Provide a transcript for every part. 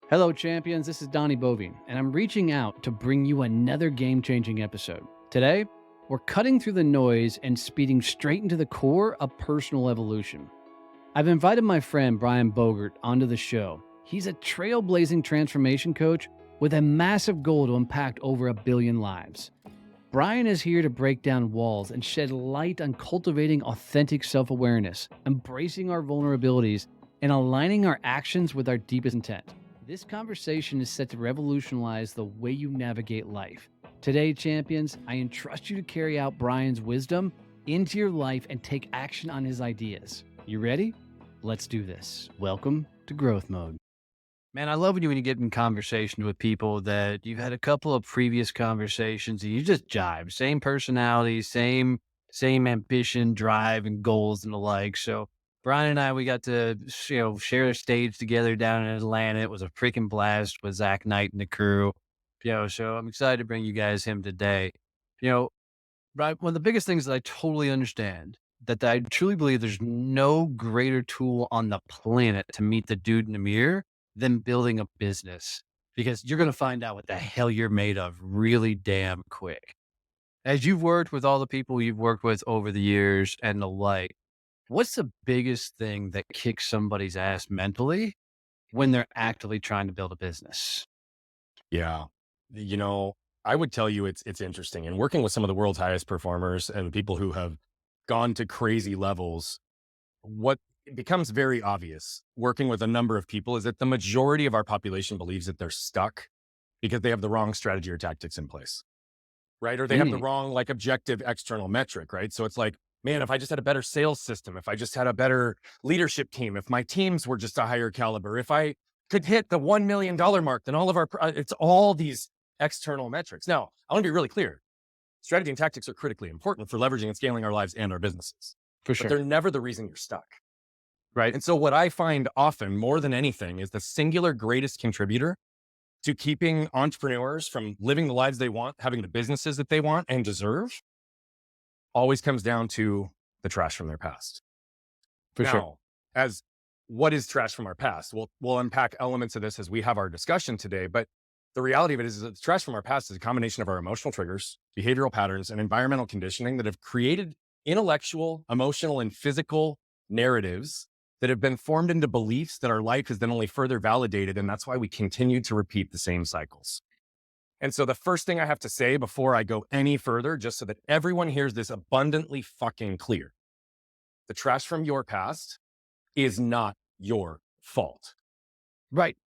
Hello, champions. This is Donnie Bovine, and I'm reaching out to bring you another game changing episode. Today, we're cutting through the noise and speeding straight into the core of personal evolution. I've invited my friend Brian Bogert onto the show. He's a trailblazing transformation coach with a massive goal to impact over 1 billion lives. Brian is here to break down walls and shed light on cultivating authentic self awareness, embracing our vulnerabilities, and aligning our actions with our deepest intent. This conversation is set to revolutionize the way you navigate life. Today, champions, I entrust you to carry out Brian's wisdom into your life and take action on his ideas. You ready? Let's do this. Welcome to Growth Mode. Man, I love when you get in conversation with people that you've had a couple of previous conversations and you just jive. Same personality, same ambition, drive, and goals and the like. So Brian and I, we got to share a stage together down in Atlanta. It was a freaking blast with Zach Knight and the crew. So I'm excited to bring you guys him today. You know, Brian, one of the biggest things that I totally understand that I truly believe there's no greater tool on the planet to meet the dude in the mirror than building a business, because you're going to find out what the hell you're made of really damn quick. As you've worked with all the people you've worked with over the years and the like, what's the biggest thing that kicks somebody's ass mentally when they're actively trying to build a business? Yeah. I would tell you it's interesting. And working with some of the world's highest performers and people who have gone to crazy levels, what becomes very obvious working with a number of people is that the majority of our population believes that they're stuck because they have the wrong strategy or tactics in place, right? Or they have the Mm, wrong objective external metric, right? So it's like, man, if I just had a better sales system, if I just had a better leadership team, if my teams were just a higher caliber, if I could hit the $1 million mark, then all of it's all these external metrics. Now, I want to be really clear. Strategy and tactics are critically important for leveraging and scaling our lives and our businesses, for but sure. they're never the reason you're stuck. Right. And so what I find often more than anything is the singular greatest contributor to keeping entrepreneurs from living the lives they want, having the businesses that they want and deserve, always comes down to the trash from their past. For sure. Now, as what is trash from our past? We'll unpack elements of this as we have our discussion today, but the reality of it is that the trash from our past is a combination of our emotional triggers, behavioral patterns, and environmental conditioning that have created intellectual, emotional, and physical narratives that have been formed into beliefs that our life is then only further validated. And that's why we continue to repeat the same cycles. And so the first thing I have to say before I go any further, just so that everyone hears this abundantly fucking clear, the trash from your past is not your fault, Right.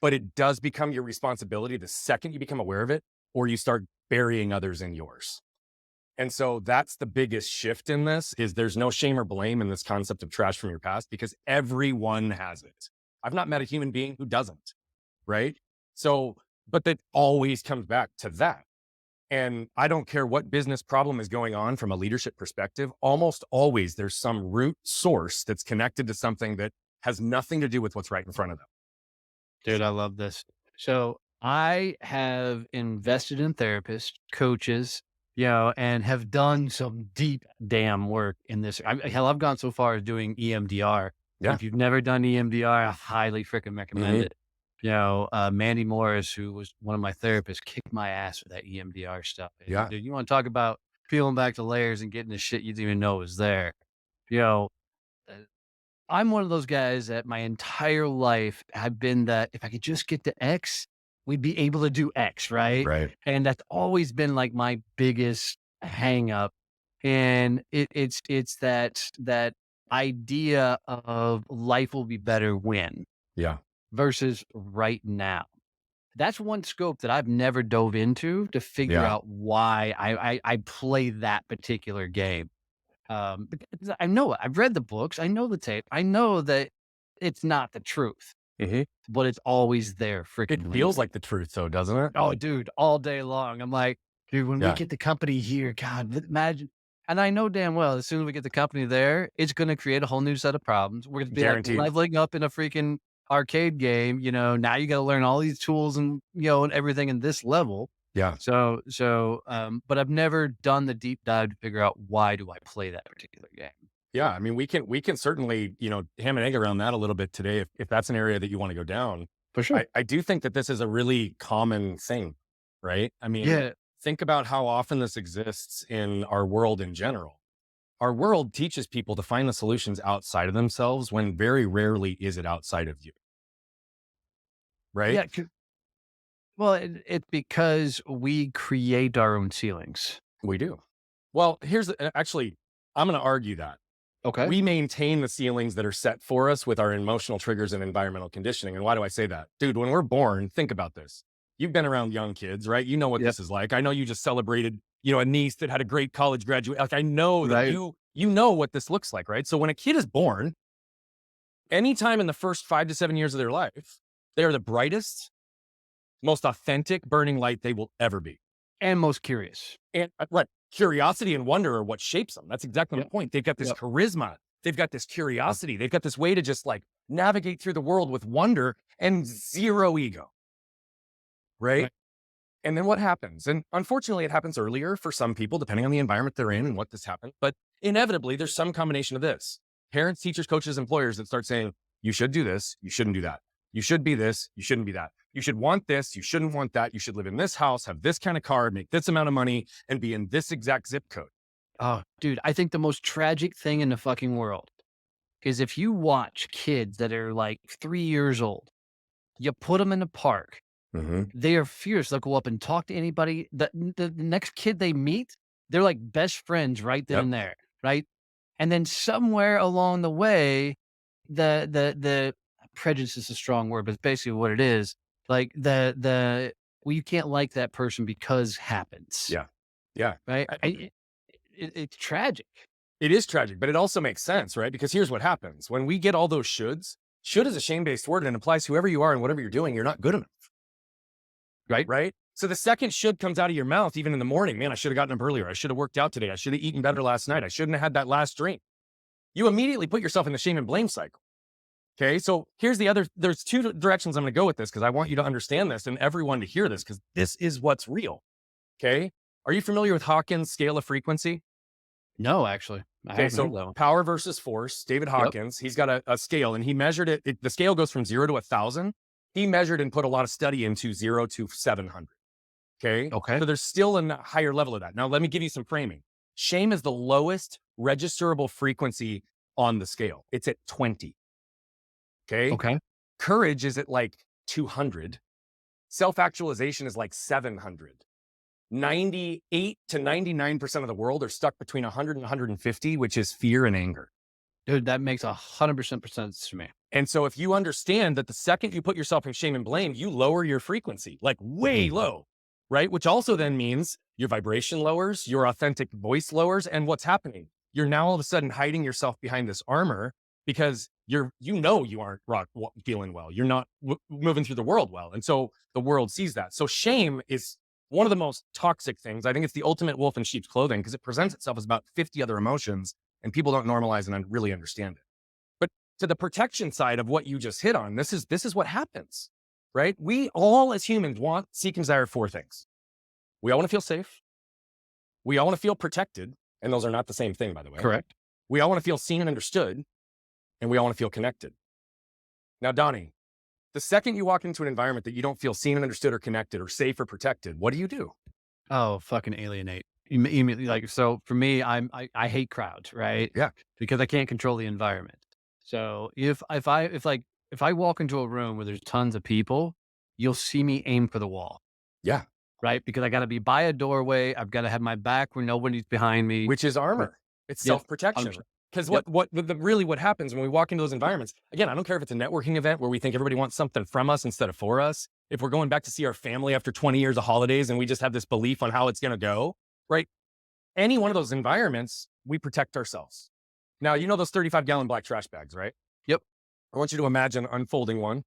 but it does become your responsibility the second you become aware of it or you start burying others in yours. And so that's the biggest shift in this is there's no shame or blame in this concept of trash from your past because everyone has it. I've not met a human being who doesn't, right? So, but that always comes back to that. And I don't care what business problem is going on from a leadership perspective, almost always there's some root source that's connected to something that has nothing to do with what's right in front of them. Dude, I love this. So I have invested in therapists, coaches, and have done some deep damn work in this. Hell, I've gone so far as doing EMDR. Yeah. If you've never done EMDR, I highly freaking recommend Hmm. it. Mandy Morris, who was one of my therapists, kicked my ass with that EMDR stuff. And, Yeah. dude, you want to talk about peeling back the layers and getting the shit you didn't even know was there. You know, uh, I'm one of those guys that my entire life have been that if I could just get to X, we'd be able to do X, right? Right. And that's always been like my biggest hang up. And it's that idea of life will be better when Yeah. versus right now. That's one scope that I've never dove into to figure Yeah. out why I play that particular game. Because I know it. I've read the books. I know the tape. I know that it's not the truth, Hmm. but it's always there It freaking feels lingering. like the truth though, doesn't it? Oh, dude, all day long. I'm like, dude, when we Yeah. get the company here, God, imagine. And I know damn well as soon as we get the company there, it's going to create a whole new set of problems. We're going to be like Guaranteed. leveling up in a freaking arcade game. Now you got to learn all these tools and everything in this level. Yeah. But I've never done the deep dive to figure out why do I play that particular game. Yeah. I mean, we can certainly, ham and egg around that a little bit today if that's an area that you want to go down. For sure. I do think that this is a really common thing, right? I mean, Yeah. think about how often this exists in our world in general. Our world teaches people to find the solutions outside of themselves when very rarely is it outside of you, right? Yeah. Well, it's because we create our own ceilings. We do. Well, actually, I'm going to argue that Okay. we maintain the ceilings that are set for us with our emotional triggers and environmental conditioning. And why do I say that? Dude, when we're born, think about this. You've been around young kids, right? You know what Yep. this is like. I know you just celebrated, a niece that had a great college graduate. Like I know that Right. you know what this looks like, right? So when a kid is born, anytime in the first 5 to 7 years of their life, they are the brightest, most authentic burning light they will ever be. And most curious. And what curiosity and wonder are what shapes them. That's exactly my Yep. point. They've got this Yep. charisma. They've got this Yep. curiosity. They've got this way to just like navigate through the world with wonder and zero ego. Right. Right. And then what happens? And unfortunately, it happens earlier for some people, depending on the environment they're in and what this happened. But inevitably, there's some combination of this parents, teachers, coaches, employers that start saying, you should do this. You shouldn't do that. You should be this. You shouldn't be that. You should want this. You shouldn't want that. You should live in this house, have this kind of car, make this amount of money, and be in this exact zip code. Oh, dude, I think the most tragic thing in the fucking world is if you watch kids that are like 3 years old, you put them in the park, Mm-hmm. they are fierce. They'll go up and talk to anybody. The next kid they meet, they're like best friends right then Yep. and there, right? And then somewhere along the way, the prejudice is a strong word, but it's basically what it is. Like well, you can't like that person because happens, Yeah. Yeah. right? It's tragic, It is tragic, but it also makes sense, right? Because here's what happens when we get all those should is a shame based word and it applies to whoever you are and whatever you're doing, you're not good enough. right? Right. So the second should comes out of your mouth, even in the morning, man, I should have gotten up earlier. I should have worked out today. I should have eaten better last night. I shouldn't have had that last drink. You immediately put yourself in the shame and blame cycle. Okay. So there's two directions I'm going to go with this because I want you to understand this and everyone to hear this because this is what's real. Okay. Are you familiar with Hawkins' scale of frequency? No, actually, I Okay, haven't heard so that one. power versus force. David Yep. Hawkins, he's got a scale and he measured it. The scale goes from 0 to 1,000. He measured and put a lot of study into 0 to 700. Okay. Okay. So there's still a higher level of that. Now, let me give you some framing. Shame is the lowest registerable frequency on the scale. It's at 20. Okay. Okay. Courage is at like 200. Self actualization is like 700. 98 to 99% of the world are stuck between 100 and 150, which is fear and anger. Dude, that makes 100% sense to me. And so if you understand that the second you put yourself in shame and blame, you lower your frequency, like way low, right? Which also then means your vibration lowers, your authentic voice lowers. And what's happening? You're now all of a sudden hiding yourself behind this armor because you aren't feeling well. You're not moving through the world well. And so the world sees that. So shame is one of the most toxic things. I think it's the ultimate wolf in sheep's clothing because it presents itself as about 50 other emotions and people don't normalize and really understand it. But to the protection side of what you just hit on, this is what happens, right? We all as humans seek and desire four things. We all want to feel safe. We all want to feel protected. And those are not the same thing, by the way. Correct. We all want to feel seen and understood. And we all want to feel connected. Now, Donnie, the second you walk into an environment that you don't feel seen and understood or connected or safe or protected, what do? Oh, fucking alienate. Immediately, like, so for me, I hate crowds, right? Yeah. Because I can't control the environment. So if I walk into a room where there's tons of people, you'll see me aim for the wall, Yeah. right? Because I got to be by a doorway. I've got to have my back where nobody's behind me. Which is armor. It's Yep. self-protection. 100%. Because Yep. what happens when we walk into those environments, again, I don't care if it's a networking event where we think everybody wants something from us instead of for us. If we're going back to see our family after 20 years of holidays and we just have this belief on how it's going to go, right? Any one of those environments, we protect ourselves. Now, you know those 35-gallon black trash bags, right? Yep. I want you to imagine unfolding one.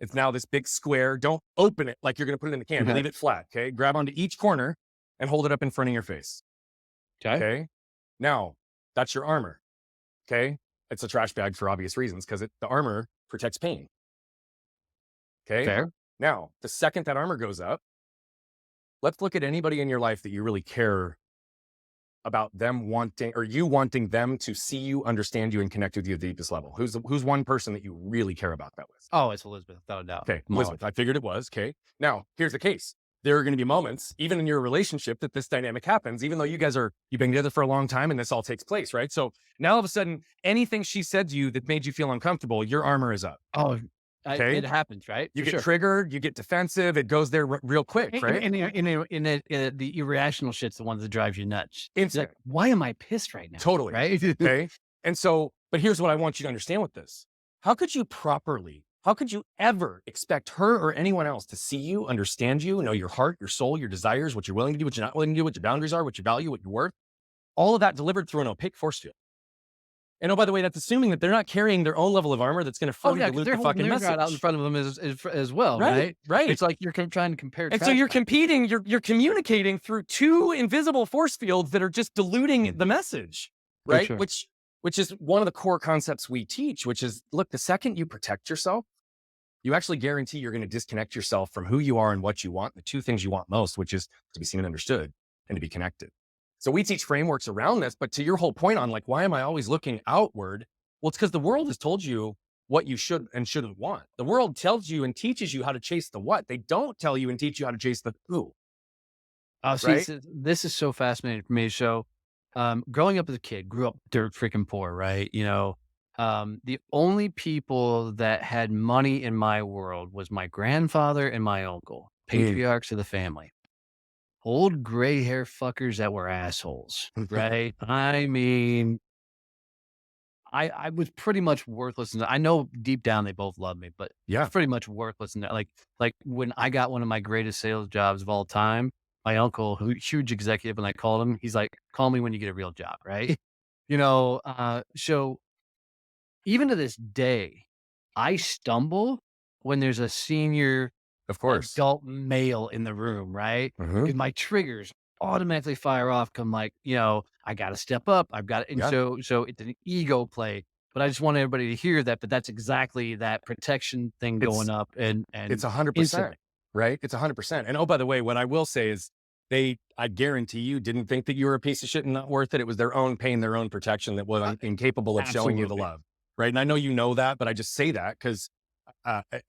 It's now this big square. Don't open it like you're going to put it in the can. Okay. Leave it flat, okay? Grab onto each corner and hold it up in front of your face, okay? Now, that's your armor, okay? It's a trash bag for obvious reasons because the armor protects pain, okay? Fair. Now, the second that armor goes up, let's look at anybody in your life that you really care about them wanting, or you wanting them to see you, understand you, and connect with you at the deepest level? Who's one person that you really care about that with? Oh, it's Elizabeth, without a doubt. Okay, My wife. Elizabeth. I figured it was. Okay. Now, here's the case. There are going to be moments, even in your relationship, that this dynamic happens, even though you've been together for a long time and this all takes place, right? So now all of a sudden, anything she said to you that made you feel uncomfortable, your armor is up. Oh, Okay. it happens, right? You For get sure. triggered, you get defensive, it goes there real quick, right? The irrational shit's the one that drives you nuts. It's like, Instant. why am I pissed right now? Totally. Right? Okay. And so, but here's what I want you to understand with this. How could you ever expect her or anyone else to see you, understand you, know your heart, your soul, your desires, what you're willing to do, what you're not willing to do, what your boundaries are, what you value, what you're worth, all of that delivered through an opaque force field. And oh, by the way, that's assuming that they're not carrying their own level of armor that's going to Oh further yeah, because dilute they're the holding fucking their message. guard out in front of them as well, right? Right. It's like you're trying to compare. And so you're competing, you're communicating through two invisible force fields that are just diluting the message, For right? sure. Which is one of the core concepts we teach, which is, look, the second you protect yourself, you actually guarantee you're going to disconnect yourself from who you are and what you want, the two things you want most, which is to be seen and understood and to be connected. So we teach frameworks around this, but to your whole point on like, why am I always looking outward? Well, it's because the world has told you what you should and shouldn't want. The world tells you and teaches you how to chase the what. They don't tell you and teach you how to chase the who. Oh, see, Right? this is so fascinating for me. So, growing up as a kid, grew up dirt freaking poor, right? The only people that had money in my world was my grandfather and my uncle, patriarchs of the family. Old gray hair fuckers that were assholes, right? I mean, I was pretty much worthless, and I know deep down they both loved me, but Yeah. it's pretty much worthless. And like when I got one of my greatest sales jobs of all time, my uncle, who huge executive, and I called him, he's like, "Call me when you get a real job," right? So even to this day, I stumble when there's a senior Of course. adult male in the room, right? Mhm. Because my triggers automatically fire off. Come like, I got to step up. I've got, and Yeah. so it's an ego play. But I just want everybody to hear that. But that's exactly that protection thing going It's up, and It's 100%, instantly. right? It's 100%. And oh, by the way, what I will say is I guarantee you didn't think that you were a piece of shit and not worth it. It was their own pain, their own protection that was incapable of showing you the Absolutely. love. Right. And I know you know that, but I just say that because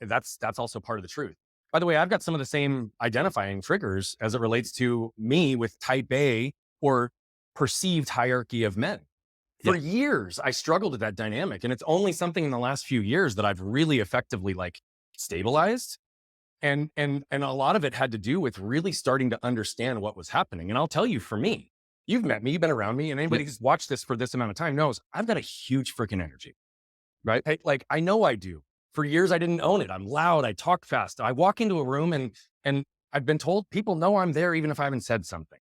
that's also part of the truth. By the way, I've got some of the same identifying triggers as it relates to me with type A or perceived hierarchy of men. For Yeah. years, I struggled with that dynamic. And it's only something in the last few years that I've really effectively like stabilized. And a lot of it had to do with really starting to understand what was happening. And I'll tell you, for me, you've met me, you've been around me, and Yep. anybody who's watched this for this amount of time knows I've got a huge freaking energy, right? Like I know I do. For years, I didn't own it. I'm loud. I talk fast. I walk into a room and I've been told people know I'm there even if I haven't said something.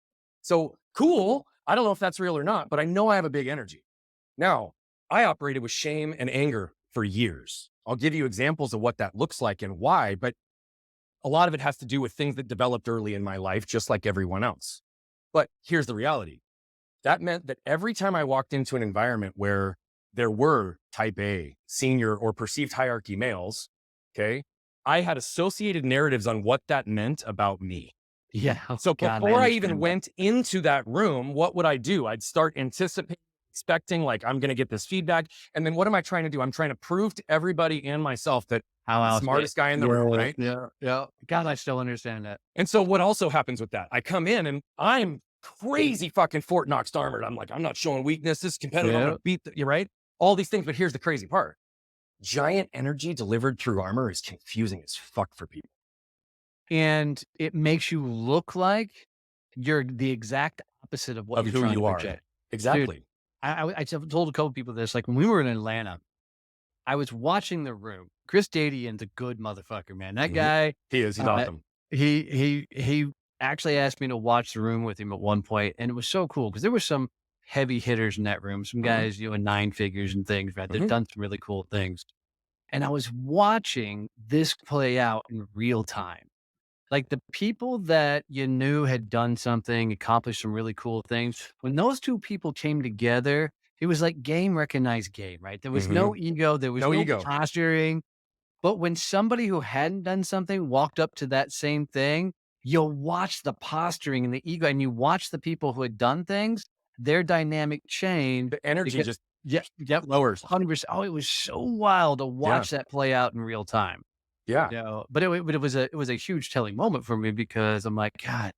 So cool. I don't know if that's real or not, but I know I have a big energy. Now, I operated with shame and anger for years. I'll give you examples of what that looks like and why, but a lot of it has to do with things that developed early in my life, just like everyone else. But here's the reality. That meant that every time I walked into an environment where there were type A, senior, or perceived hierarchy males, okay, I had associated narratives on what that meant about me. Yeah. Oh, So God, I before I even understand that. went into that room, what would I do? I'd start anticipating, expecting like I'm going to get this feedback. And then what am I trying to do? I'm trying to prove to everybody and myself that How I'm the else? smartest guy in the room, right? Yeah. Yeah. God, I still understand that. And so what also happens with that? I come in and I'm crazy fucking Fort Knox armored. I'm like, I'm not showing weakness. This is competitive. I'm Yeah. going to beat you, right? All these things. But here's the crazy part. Giant energy delivered through armor is confusing as fuck for people. And it makes you look like you're the exact opposite of what Of you're who trying to you are. project. Exactly. I told a couple people this, like when we were in Atlanta, I was watching The Room. Chris Dadian's a good motherfucker, man. That Mhm. guy, He is. He's uh, awesome. he actually asked me to watch The Room with him at one point, and it was so cool because there were some heavy hitters in that room, some Mhm. guys, in nine figures and things, right? They've Mhm. done some really cool things. And I was watching this play out in real time. Like the people that you knew had done something, accomplished some really cool things, when those two people came together, it was like game recognized game, right? There was no Mhm. ego, there was No no ego. posturing. But when somebody who hadn't done something walked up to that same thing, you'll watch the posturing and the ego, and you watch the people who had done things, their dynamic changed The energy because just yeah, yep, lowers. 100%. Oh, it was so wild to Yeah. watch that play out in real time. Yeah. But it was a huge telling moment for me because I'm like, God,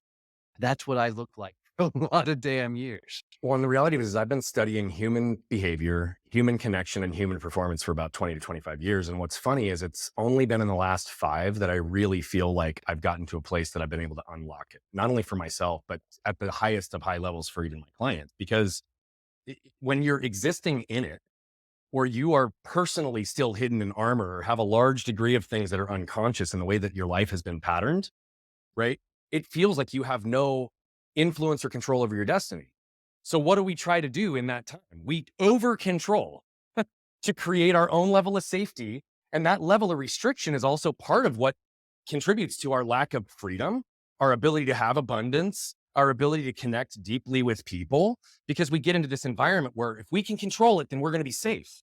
that's what I look like for a lot of damn years. Well, and the reality of it is I've been studying human behavior, human connection, and human performance for about 20 to 25 years. And what's funny is it's only been in the last 5 that I really feel like I've gotten to a place that I've been able to unlock it, not only for myself, but at the highest of high levels for even my clients. Because when you're existing in it, or you are personally still hidden in armor or have a large degree of things that are unconscious in the way that your life has been patterned, right? It feels like you have no influence or control over your destiny. So what do we try to do in that time? We over control to create our own level of safety. And that level of restriction is also part of what contributes to our lack of freedom, our ability to have abundance, our ability to connect deeply with people, because we get into this environment where if we can control it, then we're going to be safe,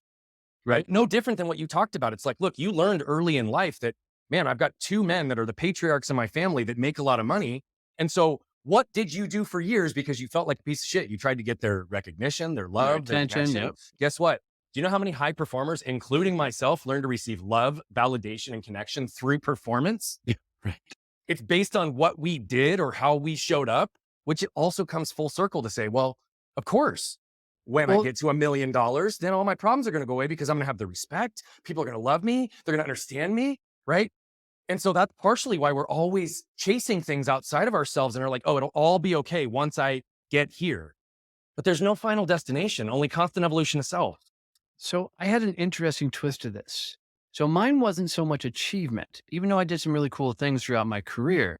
right? No different than what you talked about. It's like, look, you learned early in life that, man, I've got 2 men that are the patriarchs in my family that make a lot of money. And so what did you do for years because you felt like a piece of shit? You tried to get their recognition, their Their love, their attention, connection. yep. Guess what? Do you know how many high performers, including myself, learn to receive love, validation, and connection through performance? Yeah, right. It's based on what we did or how we showed up, which it also comes full circle to say, well, of course, when I Well, get to $1 million, then all my problems are going to go away because I'm going to have the respect. People are going to love me. They're going to understand me. Right. And so that's partially why we're always chasing things outside of ourselves and are like, oh, it'll all be okay once I get here. But there's no final destination, only constant evolution of self. so I had an interesting twist to this. So mine wasn't so much achievement, even though I did some really cool things throughout my career.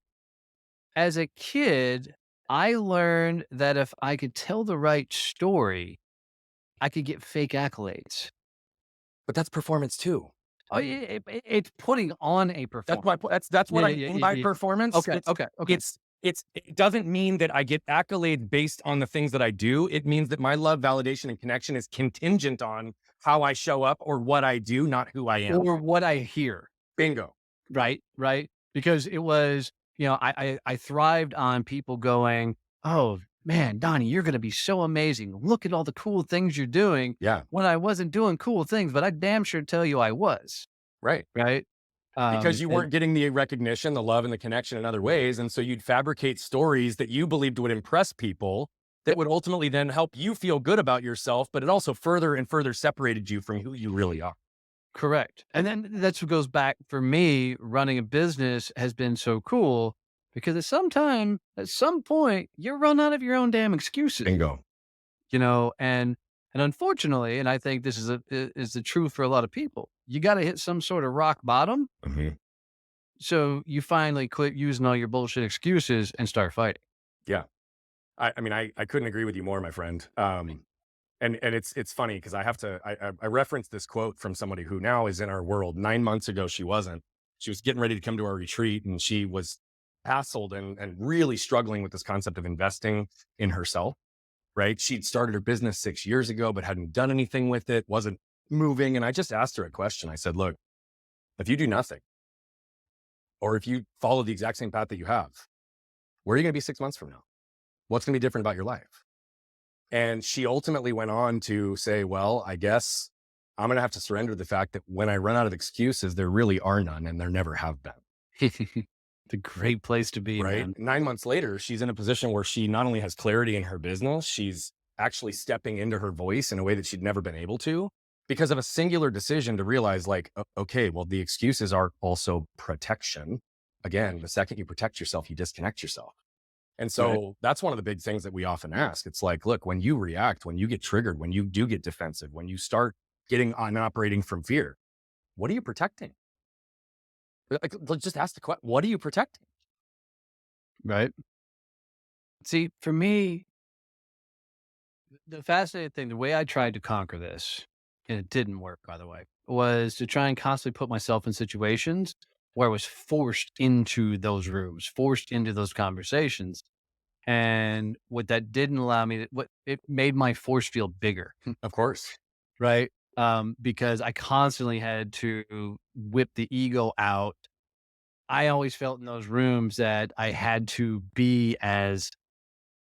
As a kid, I learned that if I could tell the right story, I could get fake accolades. But that's performance too. Oh, yeah, it's putting on a That's performance. my point. That's what Yeah, I yeah, mean yeah, by yeah. performance. Okay, okay, okay. It doesn't mean that I get accolades based on the things that I do. It means that my love, validation, and connection is contingent on how I show up or what I do, not who I am. Or what I hear. Bingo. Right, right. Because it was, I thrived on people going, "Oh, man, Donnie, you're gonna be so amazing. Look at all the cool things you're doing." Yeah. When I wasn't doing cool things, but I damn sure tell you I was, Right. right? Because you And weren't getting the recognition, the love, and the connection in other ways. And so you'd fabricate stories that you believed would impress people that would ultimately then help you feel good about yourself, but it also further and further separated you from who you really are. correct. And then that's what goes back for me, running a business has been so cool because at some point, you run out of your own damn excuses. Bingo. And unfortunately, and I think this is the truth for a lot of people, you got to hit some sort of rock bottom. Mhm. So you finally quit using all your bullshit excuses and start fighting. Yeah. I mean, I couldn't agree with you more, my friend. And it's funny because I referenced this quote from somebody who now is in our world. 9 months ago, she wasn't. She was getting ready to come to our retreat, and she was hassled and really struggling with this concept of investing in herself. Right? She'd started her business 6 years ago, but hadn't done anything with it. Wasn't moving. And I just asked her a question. I said, "Look, if you do nothing, or if you follow the exact same path that you have, where are you going to be 6 months from now? What's going to be different about your life?" And she ultimately went on to say, well, I guess I'm going to have to surrender to the fact that when I run out of excuses, there really are none and there never have been. It's a great place to be, Right. man. 9 months later, she's in a position where she not only has clarity in her business, she's actually stepping into her voice in a way that she'd never been able to because of a singular decision to realize, like, okay, well, the excuses are also protection. Again, the second you protect yourself, you disconnect yourself. And Right. so that's one of the big things that we often ask. It's like, look, when you react, when you get triggered, when you do get defensive, when you start getting on operating from fear, what are you protecting? Like, let's just ask the question, what are you protecting? Right. See, for me, the fascinating thing, the way I tried to conquer this, and it didn't work, by the way, was to try and constantly put myself in situations where I was forced into those rooms, forced into those conversations. And what that didn't allow me to, what it made my force field bigger, Of course. right? Because I constantly had to whip the ego out. I always felt in those rooms that I had to be as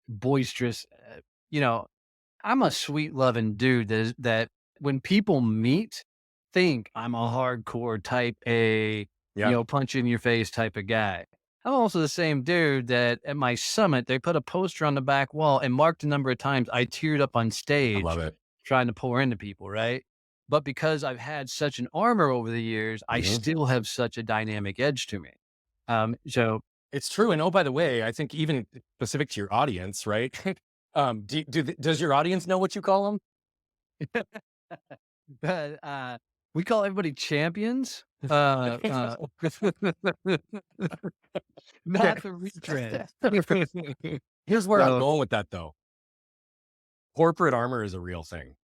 boisterous, you know, I'm a sweet loving dude that when people meet, think I'm a hardcore type A, Yeah, punch in your face type of guy. I'm also the same dude that at my summit, they put a poster on the back wall and marked the number of times I teared up on I love stage it. trying to pour into people, right? But because I've had such an armor over the years, I Mhm. still have such a dynamic edge to me. So It's true. And oh, by the way, I think even specific to your audience, right? Does your audience know what you call them? but we call everybody champions. Okay. Not the retread. Here's where I'm So going with that, though. Corporate armor is a real thing,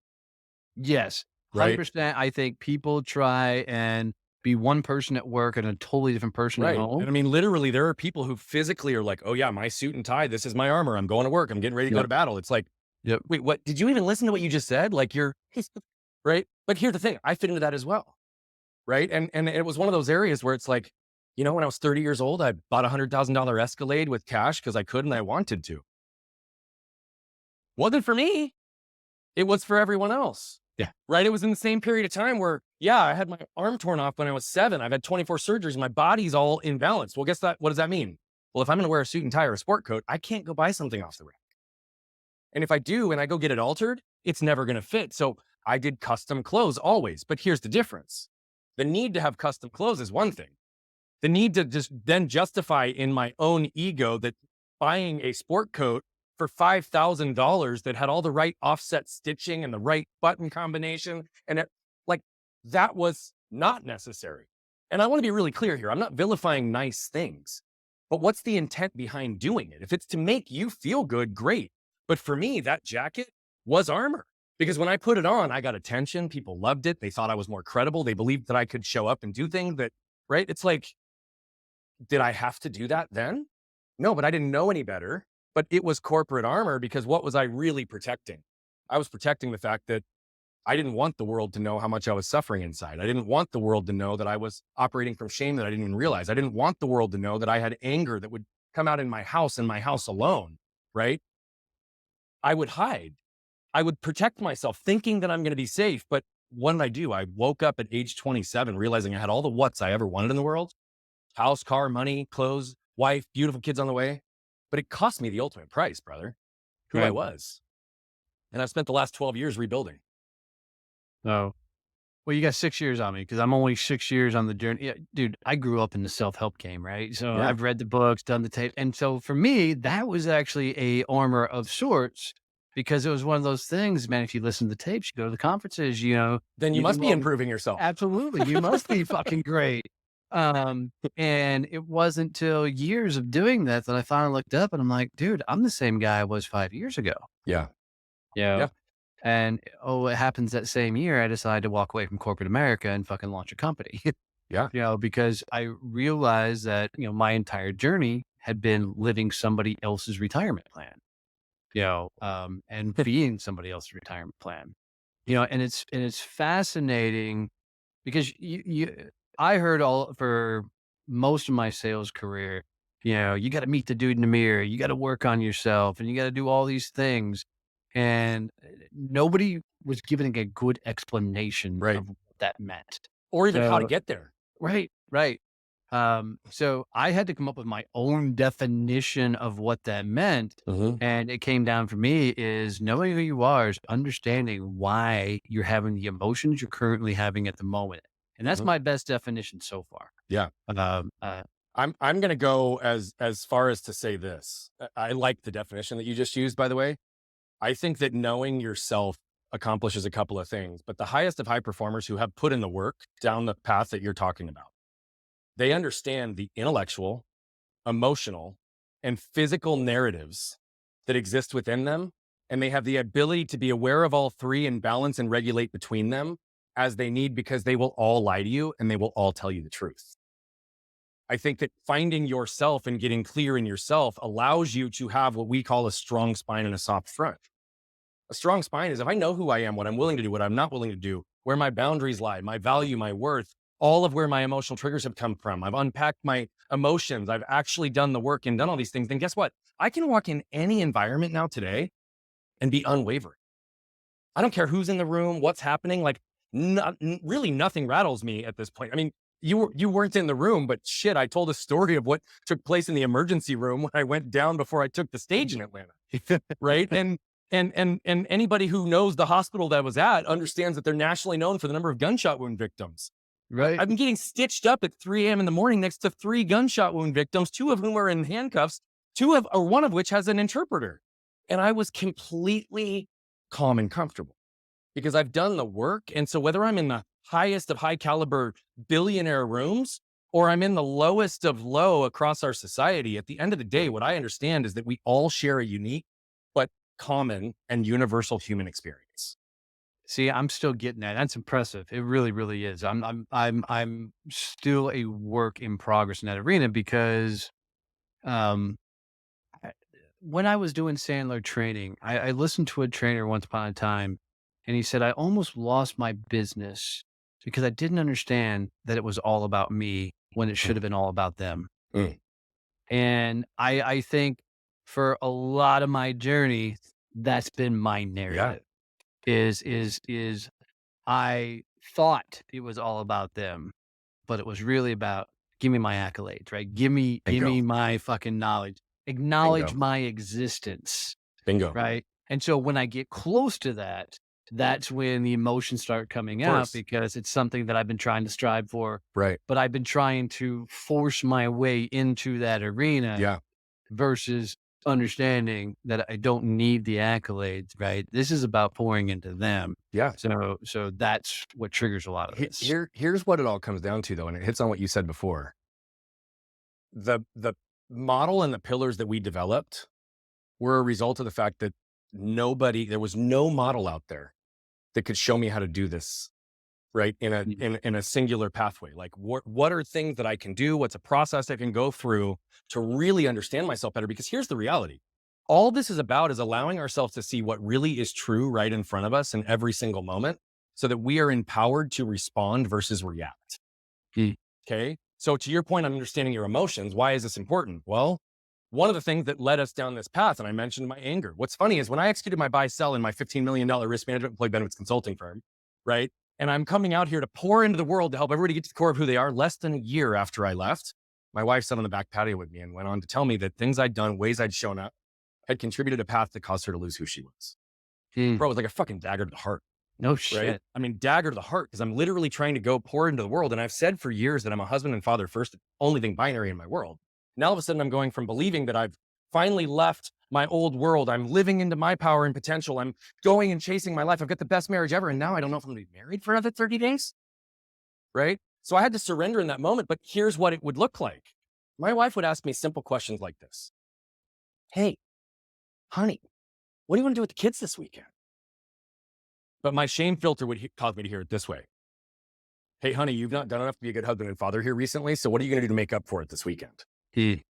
yes, right? 100%. I think people try and be one person at work and a totally different person at Right. home. And I mean, literally, there are people who physically are like, oh, yeah, my suit and tie, this is my armor. I'm going to work. I'm getting ready to go Yep. to battle. It's like, Yep. wait, what? Did you even listen to what you just said? Like, you're right. But here's the thing, I fit into that as well. Right. And it was one of those areas where it's like, when I was 30 years old, I bought $100,000 Escalade with cash because I could and I wanted to. Wasn't for me. It was for everyone else. Yeah. Right. It was in the same period of time where, yeah, I had my arm torn off when I was 7. I've had 24 surgeries. My body's all imbalanced. Well, guess that. What does that mean? Well, if I'm going to wear a suit and tie or a sport coat, I can't go buy something off the rack. And if I do and I go get it altered, it's never going to fit. So I did custom clothes always. But here's the difference. The need to have custom clothes is one thing. The need to just then justify in my own ego that buying a sport coat for $5,000 that had all the right offset stitching and the right button combination and like that was not necessary. And I want to be really clear here. I'm not vilifying nice things, but what's the intent behind doing it? If it's to make you feel good, great. But for me, that jacket was armor because when I put it on, I got attention. People loved it. They thought I was more credible. They believed that I could show up and do things that, right? It's like, did I have to do that then? No, but I didn't know any better. But it was corporate armor because what was I really protecting? I was protecting the fact that I didn't want the world to know how much I was suffering inside. I didn't want the world to know that I was operating from shame that I didn't even realize. I didn't want the world to know that I had anger that would come out in my house and my house alone, right? I would hide. I would protect myself thinking that I'm going to be safe. But what did I do? I woke up at age 27 realizing I had all the what's I ever wanted in the world: house, car, money, clothes, wife, beautiful kids on the way. But it cost me the ultimate price, brother, who I Right. was. And I've spent the last 12 years rebuilding. So, well, you got 6 years on me because I'm only 6 years on the journey. Yeah, dude, I grew up in the self help game, right? So Yeah. I've read the books, done the tape. And so for me, that was actually a armor of sorts because it was one of those things, man. If you listen to the tapes, you go to the conferences, Then you you must do be all the improving yourself. absolutely. You must be fucking great. And it wasn't till years of doing that that I finally looked up and I'm like, dude, I'm the same guy I was 5 years ago. Yeah. You know? Yeah. And it happens that same year I decided to walk away from corporate America and fucking launch a company. Yeah. Because I realized that, my entire journey had been living somebody else's retirement plan, and being somebody else's retirement plan. And it's fascinating because I heard all for most of my sales career, you got to meet the dude in the mirror, you got to work on yourself, and you got to do all these things, and nobody was giving a good explanation Right. of what that meant. Or even how to So get there. right, right. So I had to come up with my own definition of what that meant. Hmm. And it came down for me is knowing who you are, is understanding why you're having the emotions you're currently having at the moment. And that's Hmm. my best definition so far. Yeah. Um, uh, I'm going to go as far as to say this. I like the definition that you just used, by the way. I think that knowing yourself accomplishes a couple of things, but the highest of high performers who have put in the work down the path that you're talking about, they understand the intellectual, emotional, and physical narratives that exist within them. And they have the ability to be aware of all three and balance and regulate between them as they need, because they will all lie to you and they will all tell you the truth. I think that finding yourself and getting clear in yourself allows you to have what we call a strong spine and a soft front. A strong spine is if I know who I am, what I'm willing to do, what I'm not willing to do, where my boundaries lie, my value, my worth, all of where my emotional triggers have come from. I've unpacked my emotions. I've actually done the work and done all these things. Then guess what? I can walk in any environment now today and be unwavering. I don't care who's in the room, what's happening. Like, really nothing rattles me at this point. I mean, you weren't in the room, but shit, I told a story of what took place in the emergency room when I went down before I took the stage in Atlanta, right? And anybody who knows the hospital that I was at understands that they're nationally known for the number of gunshot wound victims. Right. I've been getting stitched up at 3 a.m. in the morning next to 3 gunshot wound victims, 2 of whom are in handcuffs, one of which has an interpreter. And I was completely calm and comfortable because I've done the work. And so whether I'm in the highest of high caliber billionaire rooms or I'm in the lowest of low across our society, at the end of the day, what I understand is that we all share a unique but common and universal human experience. See, I'm still getting that. That's impressive. It really, really is. I'm still a work in progress in that arena because, um, I- when I was doing Sandler training, I listened to a trainer once upon a time, and he said I almost lost my business because I didn't understand that it was all about me when it should Mm, have been all about them. mm. And I think for a lot of my journey, that's been my Yeah, narrative. Is I thought it was all about them, but it was really about give me my accolades, right? Give bingo, me my fucking knowledge. Acknowledge bingo, my existence, bingo. right? And so when I get close to that, that's when the emotions start Of coming out course. because it's something that I've been trying to strive for, Right. but I've been trying to force my way into that arena Yeah. versus understanding that I don't need the accolades, right? This is about pouring into them. Yeah. So that's what triggers a lot of this. Here's what it all comes down to, though, and it hits on what you said before. The model and the pillars that we developed were a result of the fact that there was no model out there that could show me how to do this, right? Mm. In a singular pathway. Like what are things that I can do? What's a process I can go through to really understand myself better? Because here's the reality. All this is about is allowing ourselves to see what really is true right in front of us in every single moment so that we are empowered to respond versus react. Mm. Okay. So to your point on understanding your emotions, why is this important? Well, one of the things that led us down this path, and I mentioned my anger. What's funny is when I executed my buy sell in my $15 million risk management employee benefits consulting firm, right? And I'm coming out here to pour into the world to help everybody get to the core of who they are. Less than a year after I left, my wife sat on the back patio with me and went on to tell me that things I'd done, ways I'd shown up, had contributed a path that caused her to lose who she was. Mm. Bro, it was like a fucking dagger to the heart. No Right? shit. I mean, dagger to the heart because I'm literally trying to go pour into the world. And I've said for years that I'm a husband and father first, only thing binary in my world. Now all of a sudden I'm going from believing that I've finally left my old world. I'm living into my power and potential. I'm going and chasing my life. I've got the best marriage ever. And now I don't know if I'm going to be married for another 30 days. Right? So I had to surrender in that moment. But here's what it would look like. My wife would ask me simple questions like this. Hey, honey, what do you want to do with the kids this weekend? But my shame filter would cause me to hear it this way. Hey, honey, you've not done enough to be a good husband and father here recently. So what are you going to do to make up for it this weekend? Mm.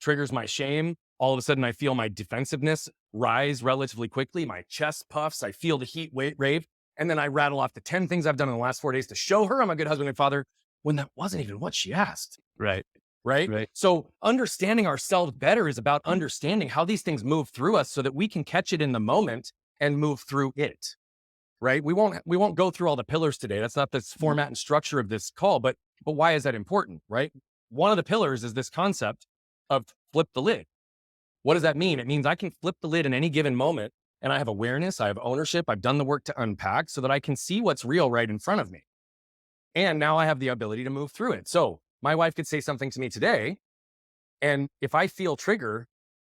Triggers my shame. All of a sudden, I feel my defensiveness rise relatively quickly. My chest puffs. I feel the heat rave. And then I rattle off the 10 things I've done in the last 4 days to show her I'm a good husband and father when that wasn't even what she asked. Right. Right. Right. So understanding ourselves better is about understanding how these things move through us so that we can catch it in the moment and move through it. Right. We won't go through all the pillars today. That's not the format and structure of this call, but why is that important? Right. One of the pillars is this concept of flip the lid. What does that mean? It means I can flip the lid in any given moment and I have awareness, I have ownership, I've done the work to unpack so that I can see what's real right in front of me. And now I have the ability to move through it. So my wife could say something to me today. And if I feel trigger,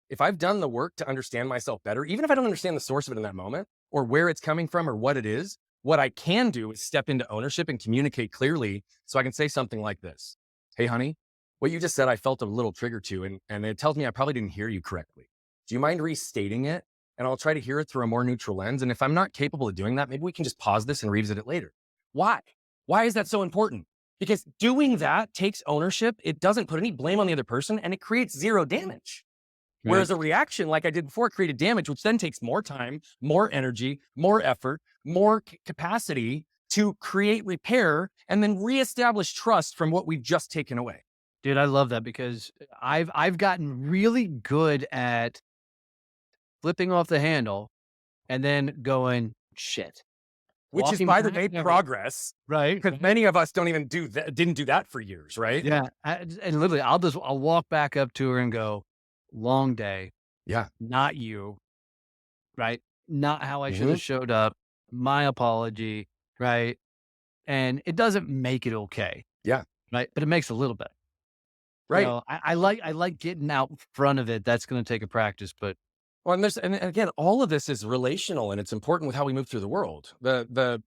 if I've done the work to understand myself better, even if I don't understand the source of it in that moment or where it's coming from or what it is, what I can do is step into ownership and communicate clearly so I can say something like this. Hey, honey, what you just said, I felt a little trigger to, and it tells me I probably didn't hear you correctly. Do you mind restating it? And I'll try to hear it through a more neutral lens. And if I'm not capable of doing that, maybe we can just pause this and revisit it later. Why? Why is that so important? Because doing that takes ownership. It doesn't put any blame on the other person and it creates zero damage. Right. Whereas a reaction, like I did before, created damage, which then takes more time, more energy, more effort, more capacity to create repair and then reestablish trust from what we've just taken away. Dude, I love that because I've gotten really good at flipping off the handle and then going, shit. which is, Walking by the back way, there, progress, right? because many of us don't even do that, didn't do that for years, right? Yeah, and literally, I'll walk back up to her and go, "Long day, Yeah. not you, right? Not how I should Hmm. have showed up. My apology," right? And it doesn't make it okay, Yeah. right? But it makes a little bit. Right. I like getting out in front of it. That's gonna take a practice, but Well, and and again, all of this is relational and it's important with how we move through the world. The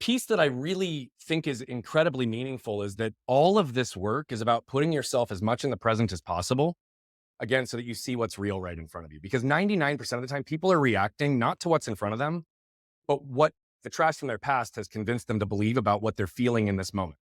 piece that I really think is incredibly meaningful is that all of this work is about putting yourself as much in the present as possible. Again, so that you see what's real right in front of you. Because 99% of the time, people are reacting not to what's in front of them, but what the trash from their past has convinced them to believe about what they're feeling in this moment.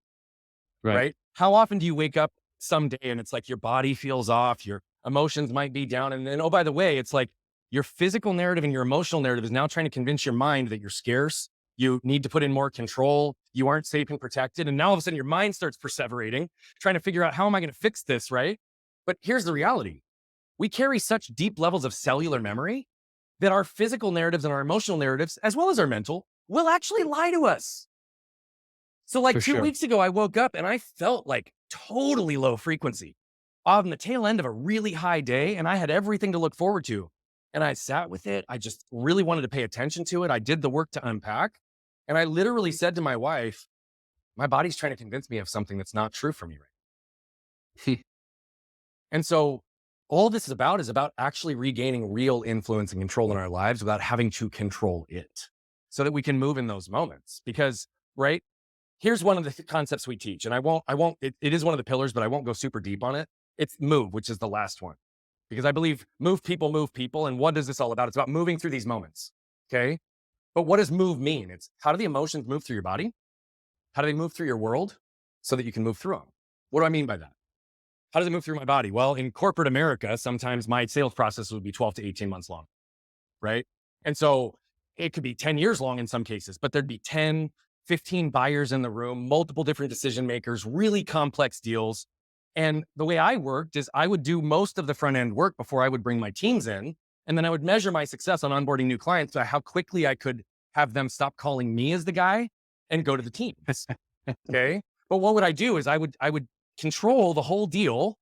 right. Right? How often do you wake up someday and it's like your body feels off, your emotions might be down, and then, oh, by the way, it's like your physical narrative and your emotional narrative is now trying to convince your mind that you're scarce, you need to put in more control, you aren't safe and protected, and now all of a sudden your mind starts perseverating, trying to figure out how am I going to fix this, right? But here's the reality. We carry such deep levels of cellular memory that our physical narratives and our emotional narratives, as well as our mental, will actually lie to us. So like For 2 sure. weeks ago, I woke up and I felt like totally low frequency on the tail end of a really high day. And I had everything to look forward to. And I sat with it. I just really wanted to pay attention to it. I did the work to unpack. And I literally said to my wife, my body's trying to convince me of something that's not true for me right now. And so all this is about actually regaining real influence and control in our lives without having to control it so that we can move in those moments. Because, right? Here's one of the concepts we teach, and it is one of the pillars, but I won't go super deep on it. It's move, which is the last one, because I believe move people. And what is this all about? It's about moving through these moments. Okay. But what does move mean? It's how do the emotions move through your body? How do they move through your world so that you can move through them? What do I mean by that? How does it move through my body? Well, in corporate America, sometimes my sales process would be 12 to 18 months long. Right. And so it could be 10 years long in some cases, but there'd be 10, 15 buyers in the room, multiple different decision makers, really complex deals. And the way I worked is I would do most of the front end work before I would bring my teams in. And then I would measure my success on onboarding new clients by how quickly I could have them stop calling me as the guy and go to the team. Okay. But what would I do is I would control the whole deal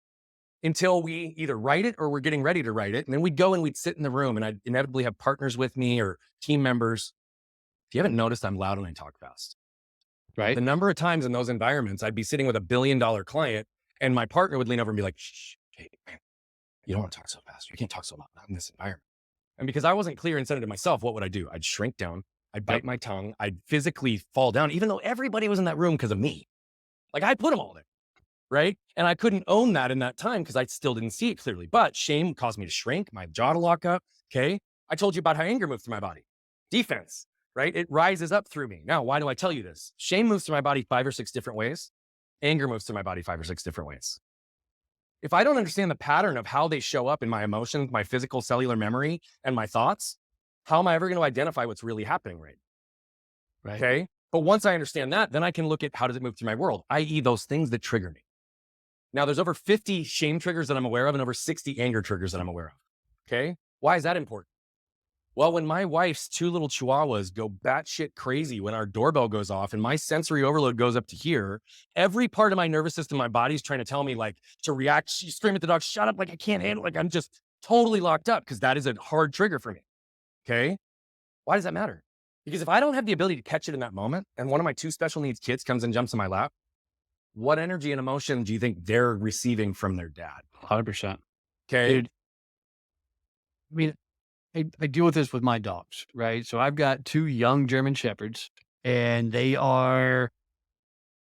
until we either write it or we're getting ready to write it. And then we'd go and we'd sit in the room and I'd inevitably have partners with me or team members. If you haven't noticed, I'm loud and I talk fast. Right. The number of times in those environments, I'd be sitting with a $1 billion client and my partner would lean over and be like, shh, hey, man, you don't want to talk so fast. You can't talk so loud, not in this environment. And because I wasn't clear and said it to myself, what would I do? I'd shrink down. I'd bite my tongue. I'd physically fall down, even though everybody was in that room because of me. Like I put them all there. Right. And I couldn't own that in that time because I still didn't see it clearly. But shame caused me to shrink, my jaw to lock up. Okay. I told you about how anger moves through my body. Defense, right? It rises up through me. Now, why do I tell you this? Shame moves through my body 5 or 6 different ways. Anger moves through my body 5 or 6 different ways. If I don't understand the pattern of how they show up in my emotions, my physical cellular memory, and my thoughts, how am I ever going to identify what's really happening right? Right. Okay. But once I understand that, then I can look at how does it move through my world, i.e. those things that trigger me. Now, there's over 50 shame triggers that I'm aware of and over 60 anger triggers that I'm aware of. Okay. Why is that important? Well, when my wife's 2 little chihuahuas go batshit crazy when our doorbell goes off and my sensory overload goes up to here, every part of my nervous system, my body's trying to tell me like to react. She scream at the dog, shut up, like I can't handle it. Like I'm just totally locked up because that is a hard trigger for me. Okay. Why does that matter? Because if I don't have the ability to catch it in that moment and one of my 2 special needs kids comes and jumps in my lap, what energy and emotion do you think they're receiving from their dad? 100%. Okay. Dude, I mean, I deal with this with my dogs, right? So I've got 2 young German Shepherds, and they are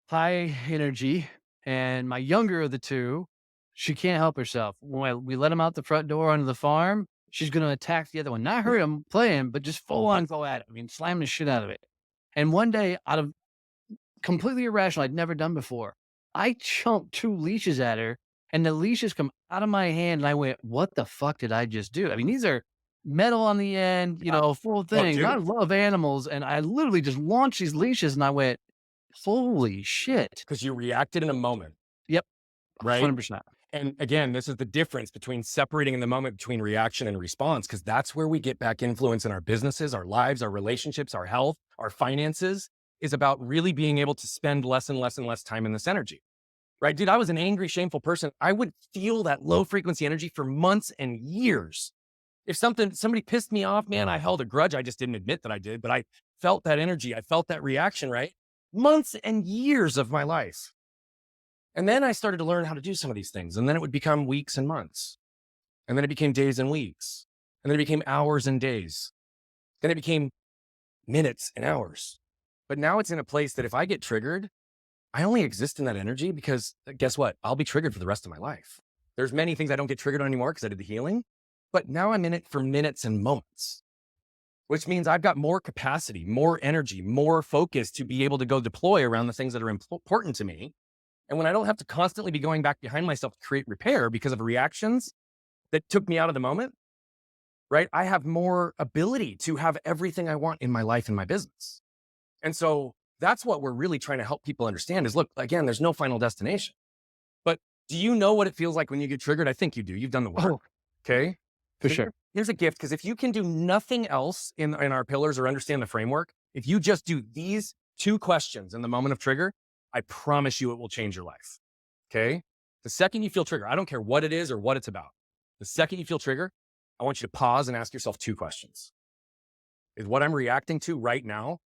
high energy. And my younger of the 2, she can't help herself. When we let them out the front door onto the farm, she's going to attack the other one. Not hurt him playing, but just full on go at it. I mean, slam the shit out of it. And one day, out of completely irrational, I'd never done before, I chunked 2 leashes at her, and the leashes come out of my hand, and I went, "What the fuck did I just do?" I mean, these are metal on the end, full Oh, things. I dude. love animals, and I literally just launched these leashes, and I went, "Holy shit." Because you reacted in a moment, Yep, right? 100%. And again, this is the difference between separating in the moment between reaction and response, because that's where we get back influence in our businesses, our lives, our relationships, our health, our finances, is about really being able to spend less and less and less time in this energy, right? Dude, I was an angry, shameful person. I would feel that low frequency energy for months and years. If somebody pissed me off, man, I held a grudge. I just didn't admit that I did, but I felt that energy. I felt that reaction, right? Months and years of my life. And then I started to learn how to do some of these things. And then it would become weeks and months. And then it became days and weeks. And then it became hours and days. Then it became minutes and hours. But now it's in a place that if I get triggered, I only exist in that energy because guess what? I'll be triggered for the rest of my life. There's many things I don't get triggered on anymore because I did the healing, but now I'm in it for minutes and moments, which means I've got more capacity, more energy, more focus to be able to go deploy around the things that are important to me. And when I don't have to constantly be going back behind myself to create repair because of reactions that took me out of the moment, right? I have more ability to have everything I want in my life and my business. And so that's what we're really trying to help people understand is, look, again, there's no final destination. But do you know what it feels like when you get triggered? I think you do. You've done the work. Okay. For So sure. Here's a gift, because if you can do nothing else in our pillars or understand the framework, if you just do these 2 questions in the moment of trigger, I promise you it will change your life. Okay. The second you feel trigger, I don't care what it is or what it's about. The second you feel trigger, I want you to pause and ask yourself 2 questions. Is what I'm reacting to right now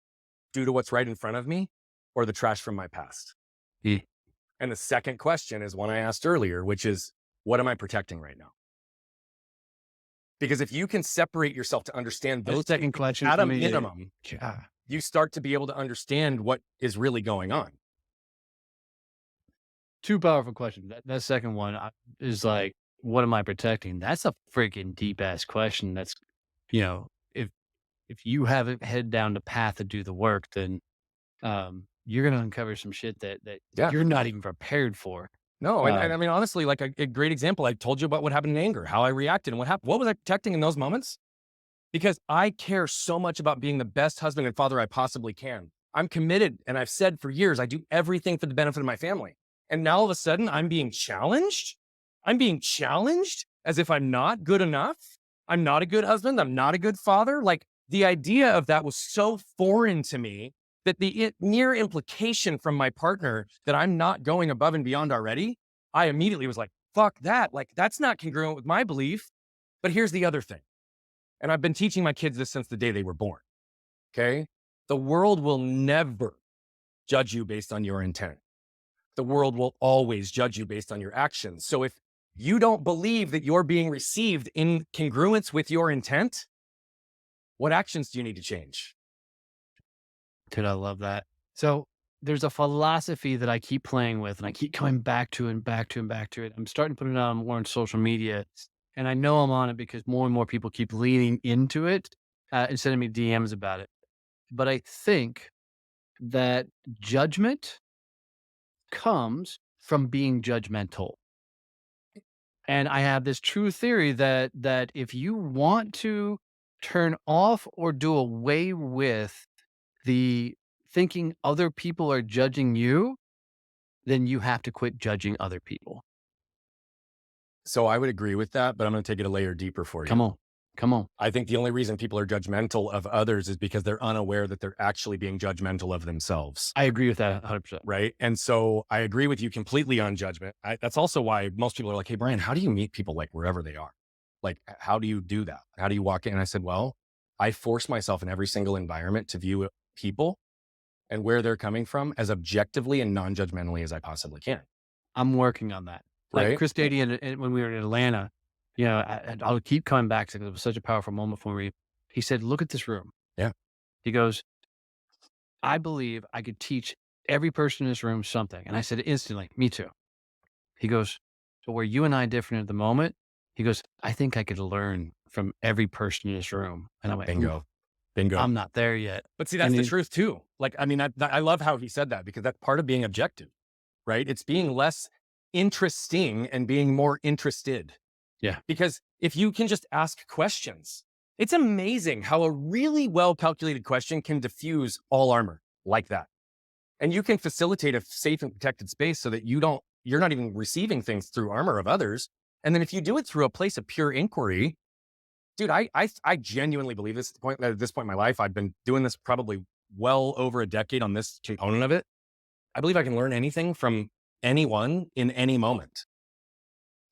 due to what's right in front of me or the trash from my past? Yeah. And the second question is one I asked earlier, which is, what am I protecting right now? Because if you can separate yourself to understand those second question at for a me, minimum, you start to be able to understand what is really going on. 2 powerful questions. That second one is like, what am I protecting? That's a freaking deep ass question. That's, you know, if you haven't head down the path to do the work, then you're gonna uncover some shit that Yeah. you're not even prepared for. No, and I mean, honestly, like a great example, I told you about what happened in anger, how I reacted and what happened. What was I protecting in those moments? Because I care so much about being the best husband and father I possibly can. I'm committed, and I've said for years, I do everything for the benefit of my family. And now all of a sudden, I'm being challenged. I'm being challenged as if I'm not good enough. I'm not a good husband. I'm not a good father. Like, the idea of that was so foreign to me that the mere implication from my partner that I'm not going above and beyond already, I immediately was like, fuck that. Like, that's not congruent with my belief. But here's the other thing. And I've been teaching my kids this since the day they were born. Okay. The world will never judge you based on your intent. The world will always judge you based on your actions. So if you don't believe that you're being received in congruence with your intent, what actions do you need to change? Dude, I love that. So there's a philosophy that I keep playing with and I keep coming back to and back to and back to it. I'm starting to put it on more on social media. And I know I'm on it because more and more people keep leaning into it and sending me DMs about it. But I think that judgment comes from being judgmental. And I have this true theory that if you want to turn off or do away with the thinking other people are judging you, then you have to quit judging other people. So I would agree with that, but I'm going to take it a layer deeper for you. Come on. Come on. I think the only reason people are judgmental of others is because they're unaware that they're actually being judgmental of themselves. I agree with that 100%. Right. And so I agree with you completely on judgment. That's also why most people are like, hey, Brian, how do you meet people like wherever they are? Like, how do you do that? How do you walk in? And I said, well, I force myself in every single environment to view people and where they're coming from as objectively and non-judgmentally as I possibly can. I'm working on that. Like Right. Chris Dady, and when we were in Atlanta, you know, I'll keep coming back because it was such a powerful moment for me. He said, look at this room. Yeah. He goes, I believe I could teach every person in this room something. And I said instantly, me too. He goes, but where you and I different at the moment, he goes, I think I could learn from every person in this room. And I went, Bingo. Bingo. I'm not there yet. But see, that's the truth too. Like, I mean, I love how he said that because that's part of being objective, right? It's being less interesting and being more interested. Yeah. Because if you can just ask questions, it's amazing how a really well-calculated question can diffuse all armor like that. And you can facilitate a safe and protected space so that you you're not even receiving things through armor of others. And then if you do it through a place of pure inquiry, dude, I genuinely believe this at this point in my life. I've been doing this probably well over a decade on this component of it. I believe I can learn anything from anyone in any moment.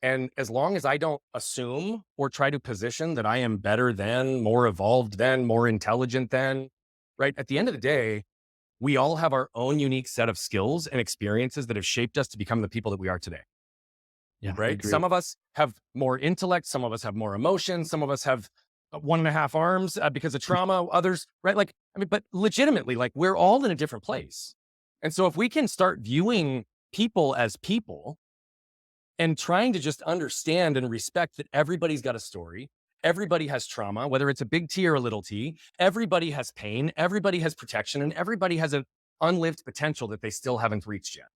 And as long as I don't assume or try to position that I am better than, more evolved than, more intelligent than, right? At the end of the day, we all have our own unique set of skills and experiences that have shaped us to become the people that we are today, Yeah, I right? agree. Some of us have more intellect, some of us have more emotion, some of us have 1.5 arms because of trauma, others, right? Like, I mean, but legitimately, like we're all in a different place. And so if we can start viewing people as people and trying to just understand and respect that everybody's got a story, everybody has trauma, whether it's a big T or a little t, everybody has pain, everybody has protection, and everybody has an unlived potential that they still haven't reached yet.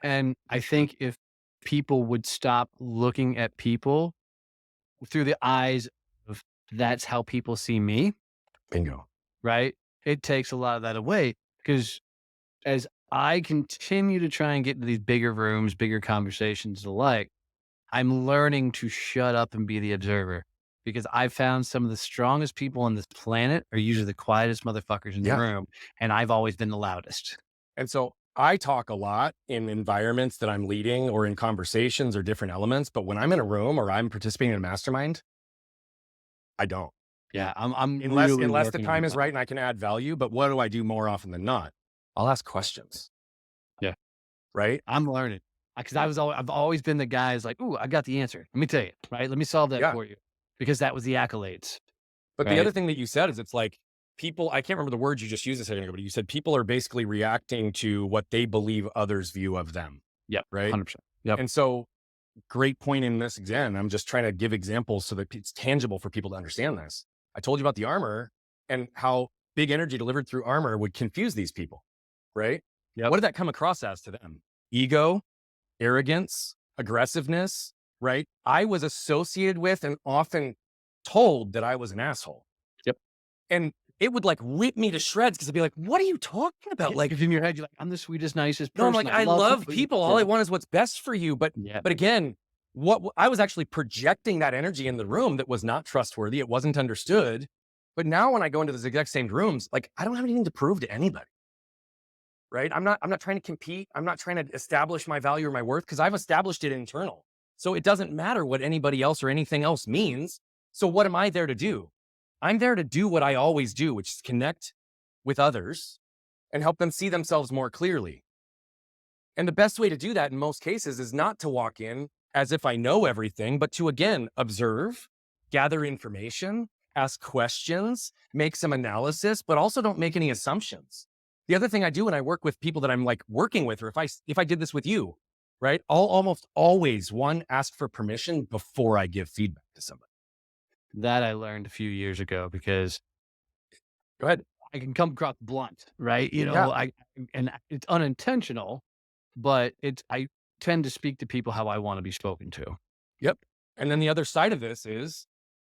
And I think if people would stop looking at people through the eyes of that's how people see me, Bingo. right? It takes a lot of that away because as I continue to try and get into these bigger rooms, bigger conversations alike, I'm learning to shut up and be the observer because I found some of the strongest people on this planet are usually the quietest motherfuckers in the Yeah. room. And I've always been the loudest. And so I talk a lot in environments that I'm leading or in conversations or different elements. But when I'm in a room or I'm participating in a mastermind, I don't. Yeah, I'm Unless really unless the working on time is that. right and I can add value. But what do I do more often than not? I'll ask questions, Yeah, right? I'm learning because I've always been the guy who's like, "Ooh, I got the answer. Let me tell you, right? Let me solve that Yeah. for you," because that was the accolades, But the right? other thing that you said is it's like people, I can't remember the words you just used a second ago, but you said people are basically reacting to what they believe others view of them. Yep, Right. 100%. Yep, And so great point in this again. I'm just trying to give examples so that it's tangible for people to understand this. I told you about the armor and how big energy delivered through armor would confuse these people. Right. yep. What did that come across as to them? Ego, arrogance, aggressiveness. Right. I was associated with and often told that I was an asshole. Yep. And it would like rip me to shreds because I'd be like, what are you talking about? Like, Because in your head, you're like, "I'm the sweetest, nicest no, I'm person. like, I I love love helping people. All I people." want is what's best for you. But Yeah. again, I was actually projecting that energy in the room that was not trustworthy. It wasn't understood. But now when I go into those exact same rooms, like I don't have anything to prove to anybody. Right. I'm not trying to compete. I'm not trying to establish my value or my worth because I've established it internal. So it doesn't matter what anybody else or anything else means. So what am I there to do? I'm there to do what I always do, which is connect with others and help them see themselves more clearly. And the best way to do that in most cases is not to walk in as if I know everything, but to again observe, gather information, ask questions, make some analysis, but also don't make any assumptions. The other thing I do when I work with people that I'm like working with, or if I did this with you, right? I'll almost always ask for permission before I give feedback to somebody. That I learned a few years ago because Go ahead. I can come across blunt, right? Yeah. And it's unintentional, but I tend to speak to people how I wanna be spoken to. Yep. And then the other side of this is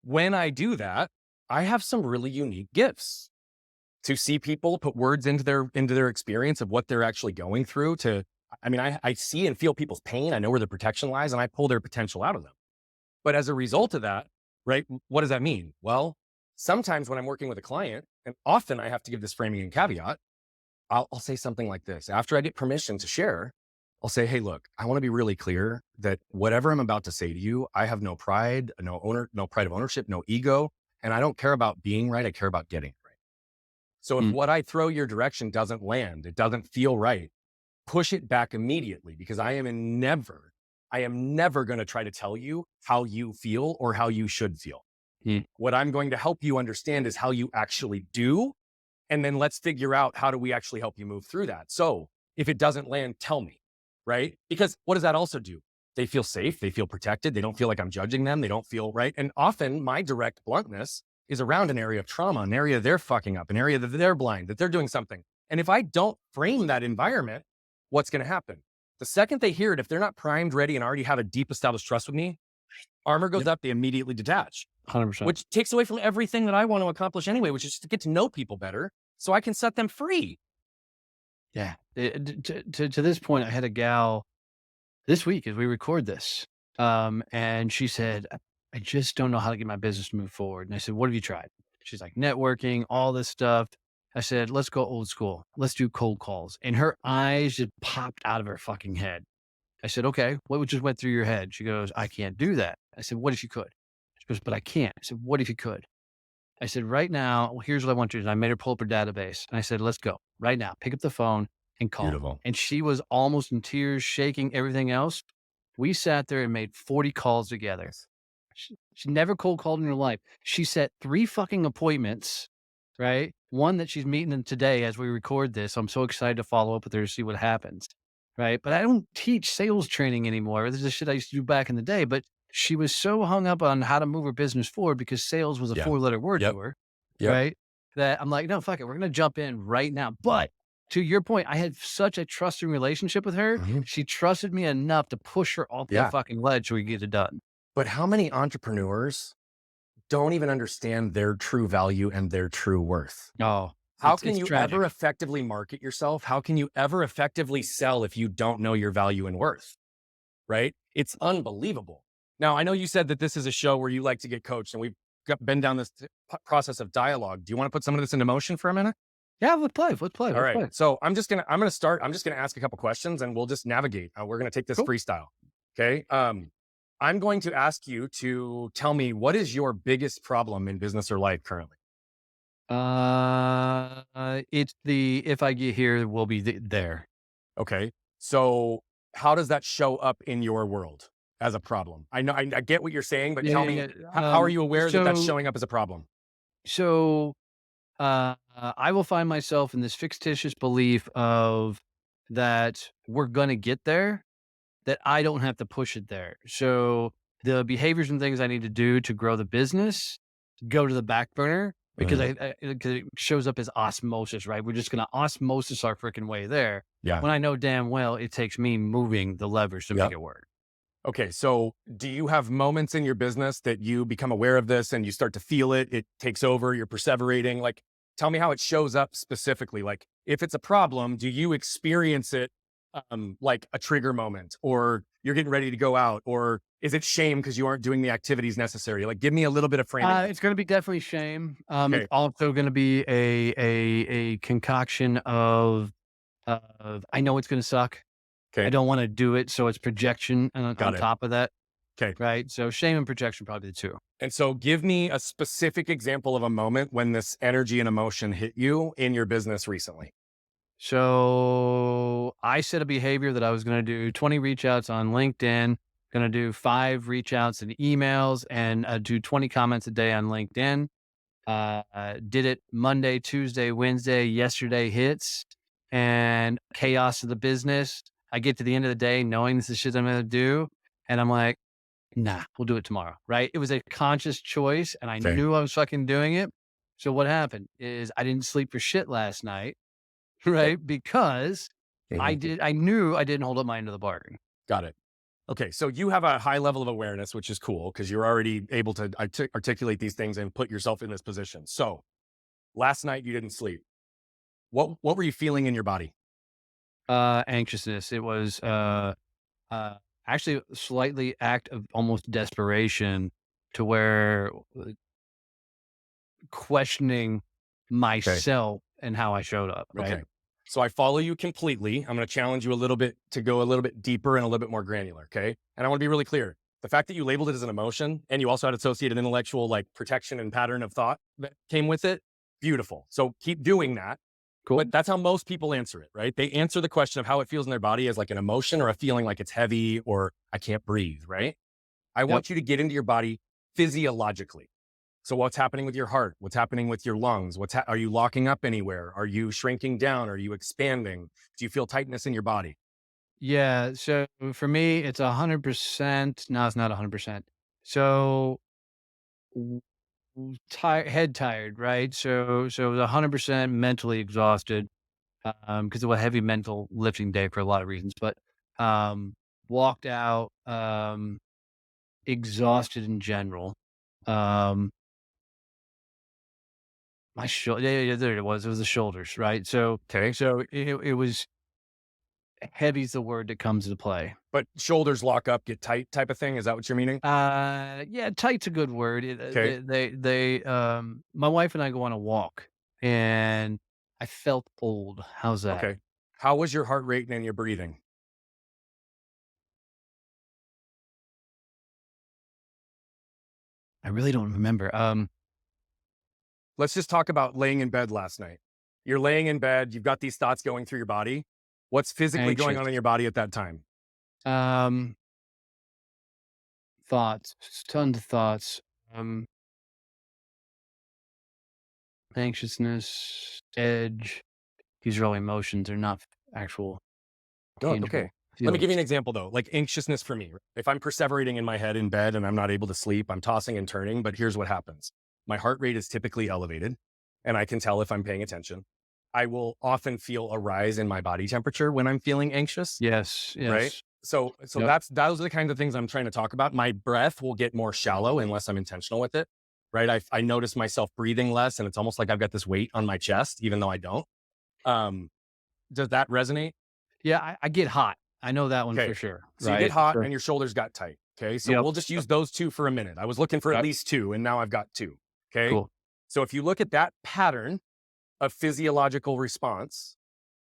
when I do that, I have some really unique gifts to see people put words into their experience of what they're actually going through I mean, I see and feel people's pain. I know where the protection lies and I pull their potential out of them. But as a result of that, right, what does that mean? Well, sometimes when I'm working with a client, and often I have to give this framing and caveat, I'll say something like this. After I get permission to share, I'll say, hey, look, I want to be really clear that whatever I'm about to say to you, I have no pride, no pride of ownership, no ego. And I don't care about being right. I care about getting it right. So if Mm, what I throw your direction doesn't land, it doesn't feel right, push it back immediately because I am never going to try to tell you how you feel or how you should feel. mm. What I'm going to help you understand is how you actually do. And then let's figure out how do we actually help you move through that. So if it doesn't land, tell me, right? Because what does that also do? They feel safe. They feel protected. They don't feel like I'm judging them. They don't feel right. And often my direct bluntness is around an area of trauma, an area they're fucking up, an area that they're blind, that they're doing something. And if I don't frame that environment, what's going to happen? The second they hear it, if they're not primed, ready, and already have a deep established trust with me, armor goes Yep, up, they immediately detach, 100%. which takes away from everything that I want to accomplish anyway, which is to get to know people better so I can set them free. Yeah. To this point, I had a gal this week as we record this. And she said, I just don't know how to get my business to move forward. And I said, what have you tried? She's like, networking, all this stuff. I said, let's go old school. Let's do cold calls. And her eyes just popped out of her fucking head. I said, okay, what just went through your head? She goes, I can't do that. I said, what if you could? She goes, but I can't. I said, what if you could? I said, right now, well, here's what I want you to do. And I made her pull up her database. And I said, let's go right now. Pick up the phone and call. Beautiful. And she was almost in tears, shaking everything else. We sat there and made 40 calls together. She never cold called in her life. She set 3 fucking appointments, right? One that she's meeting in today as we record this. I'm so excited to follow up with her to see what happens, right? But I don't teach sales training anymore. This is shit I used to do back in the day, but she was so hung up on how to move her business forward because sales was a Yeah. 4-letter word Yep. to her, Yep. right? That I'm like, no, fuck it. We're going to jump in right now. But to your point, I had such a trusting relationship with her. Mhm. She trusted me enough to push her off Yeah. that fucking ledge so we could get it done. But how many entrepreneurs don't even understand their true value and their true worth? Oh, How it's can you tragic. ever effectively market yourself? How can you ever effectively sell if you don't know your value and worth? Right? It's unbelievable. Now, I know you said that this is a show where you like to get coached, and we've been down this process of dialogue. Do you want to put some of this into motion for a minute? Yeah, let's play. Let's play. All Let's play. right. So I'm just gonna ask a couple questions, and we'll just navigate. We're gonna take this Cool. freestyle. Okay. I'm going to ask you to tell me, what is your biggest problem in business or life currently? It's the if I get here, we'll be there. Okay. So how does that show up in your world as a problem? I know, I get what you're saying, but Yeah, tell yeah, me, yeah. how are you aware that that's So, showing up as a problem? so I will find myself in this fictitious belief of that we're gonna get there, that I don't have to push it there. So the behaviors and things I need to do to grow the business go to the back burner because Mhm. 'cause it shows up as osmosis, right? We're just gonna osmosis our freaking way there. Yeah. When I know damn well it takes me moving the levers to make Yep. it work. Okay. So do you have moments in your business that you become aware of this and you start to feel it? It takes over, you're perseverating. Like, tell me how it shows up specifically. Like, if it's a problem, do you experience it like a trigger moment, or you're getting ready to go out, or is it shame because you aren't doing the activities necessary? Like, give me a little bit of framing. It's going to be definitely shame. It's Okay. also going to be a concoction of I know it's going to suck. I Okay. don't want to do it, so it's projection on Got it. top of that, Okay. right? So shame and projection probably the two. And so give me a specific example of a moment when this energy and emotion hit you in your business recently. So I set a behavior that I was going to do 20 reach outs on LinkedIn, going to do 5 reach outs and emails, and do 20 comments a day on LinkedIn. Did it Monday, Tuesday, Wednesday. Yesterday hits and chaos of the business. I get to the end of the day knowing this is shit I'm going to do. And I'm like, nah, we'll do it tomorrow. Right. It was a conscious choice and I Okay. knew I was fucking doing it. So what happened is I didn't sleep for shit last night. Okay. Right. Because Mhm. I knew I didn't hold up my end of the bargain. Got it. Okay. So you have a high level of awareness, which is cool because you're already able to articulate these things and put yourself in this position. So last night you didn't sleep. What were you feeling in your body? Anxiousness. It was, Uh, actually, a slightly act of almost desperation to where questioning Okay. myself and how I showed up, right? Okay. So I follow you completely. I'm going to challenge you a little bit to go a little bit deeper and a little bit more granular. Okay. And I want to be really clear. The fact that you labeled it as an emotion and you also had associated intellectual like protection and pattern of thought that came with it, beautiful. So keep doing that. Cool. But that's how most people answer it, right? They answer the question of how it feels in their body as like an emotion or a feeling like it's heavy or I can't breathe, right? I Yep. want you to get into your body physiologically. So what's happening with your heart? What's happening with your lungs? Are you locking up anywhere? Are you shrinking down? Are you expanding? Do you feel tightness in your body? Yeah. So for me, it's 100%. No, it's not 100%. So tired, head tired, right? So it was 100% mentally exhausted because it was a heavy mental lifting day for a lot of reasons. But um, walked out exhausted in general. Um, my shoulder, yeah, yeah, there it was. It was the shoulders, right? So, Okay. so it was. Heavy's the word that comes into play. But shoulders lock up, get tight type of thing. Is that what you're meaning? Yeah, tight's a good word. Okay. My wife and I go on a walk, and I felt old. How's that? Okay. How was your heart rate and your breathing? I really don't remember. Let's just talk about laying in bed last night. You're laying in bed, you've got these thoughts going through your body. What's physically going Anxious. on in your body at that time? Um, Thoughts, tons of thoughts. Um, Anxiousness, edge. These are all emotions. They're not actual Oh, okay. tangible Let me give you feelings. an example though, like anxiousness for me. If I'm perseverating in my head in bed and I'm not able to sleep, I'm tossing and turning, but here's what happens. My heart rate is typically elevated and I can tell if I'm paying attention. I will often feel a rise in my body temperature when I'm feeling anxious, Yes, right? yes. So Yep. those are the kinds of things I'm trying to talk about. My breath will get more shallow unless I'm intentional with it, right? I notice myself breathing less and it's almost like I've got this weight on my chest, even though I don't. Um, does that resonate? Yeah, I get hot. I know that one for Okay. sure, So you get right? hot So and your shoulders got tight. Okay. So yep, we'll just yep, use those two for a minute. I was looking for at yep, least two and now I've got two. Okay. cool. So if you look at that pattern of physiological response,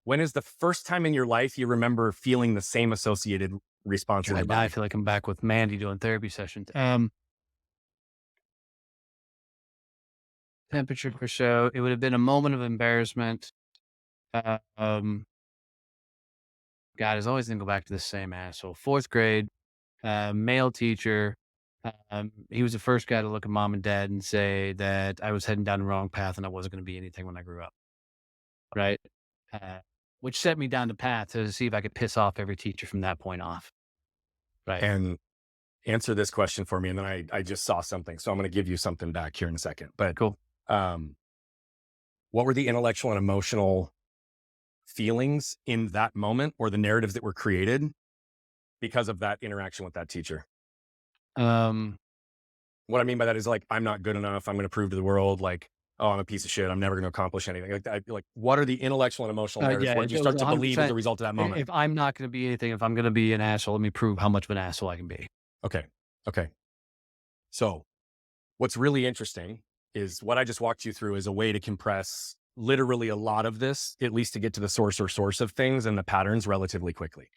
when is the first time in your life you remember feeling the same associated response in your God, now I body? feel like I'm back with Mandy doing therapy sessions. Temperature for show. It would have been a moment of embarrassment. Uh, um, God, it's always gonna go back to the same asshole. Fourth grade, male teacher. He was the first guy to look at mom and dad and say that I was heading down the wrong path and I wasn't going to be anything when I grew up. Right. Uh, which set me down the path to see if I could piss off every teacher from that point off. Right. And answer this question for me. And then I just saw something. So I'm going to give you something back here in a second. But Cool. um, what were the intellectual and emotional feelings in that moment or the narratives that were created because of that interaction with that teacher? Um, What I mean by that is like, I'm not good enough. I'm going to prove to the world, like, oh, I'm a piece of shit. I'm never going to accomplish anything. Like, like, what are the intellectual and emotional narratives? yeah, What did it you was start to believe as a 100%. result of that moment? If I'm not going to be anything, if I'm going to be an asshole, let me prove how much of an asshole I can be. Okay. Okay. So what's really interesting is what I just walked you through is a way to compress literally a lot of this, at least to get to the source of things and the patterns relatively quickly.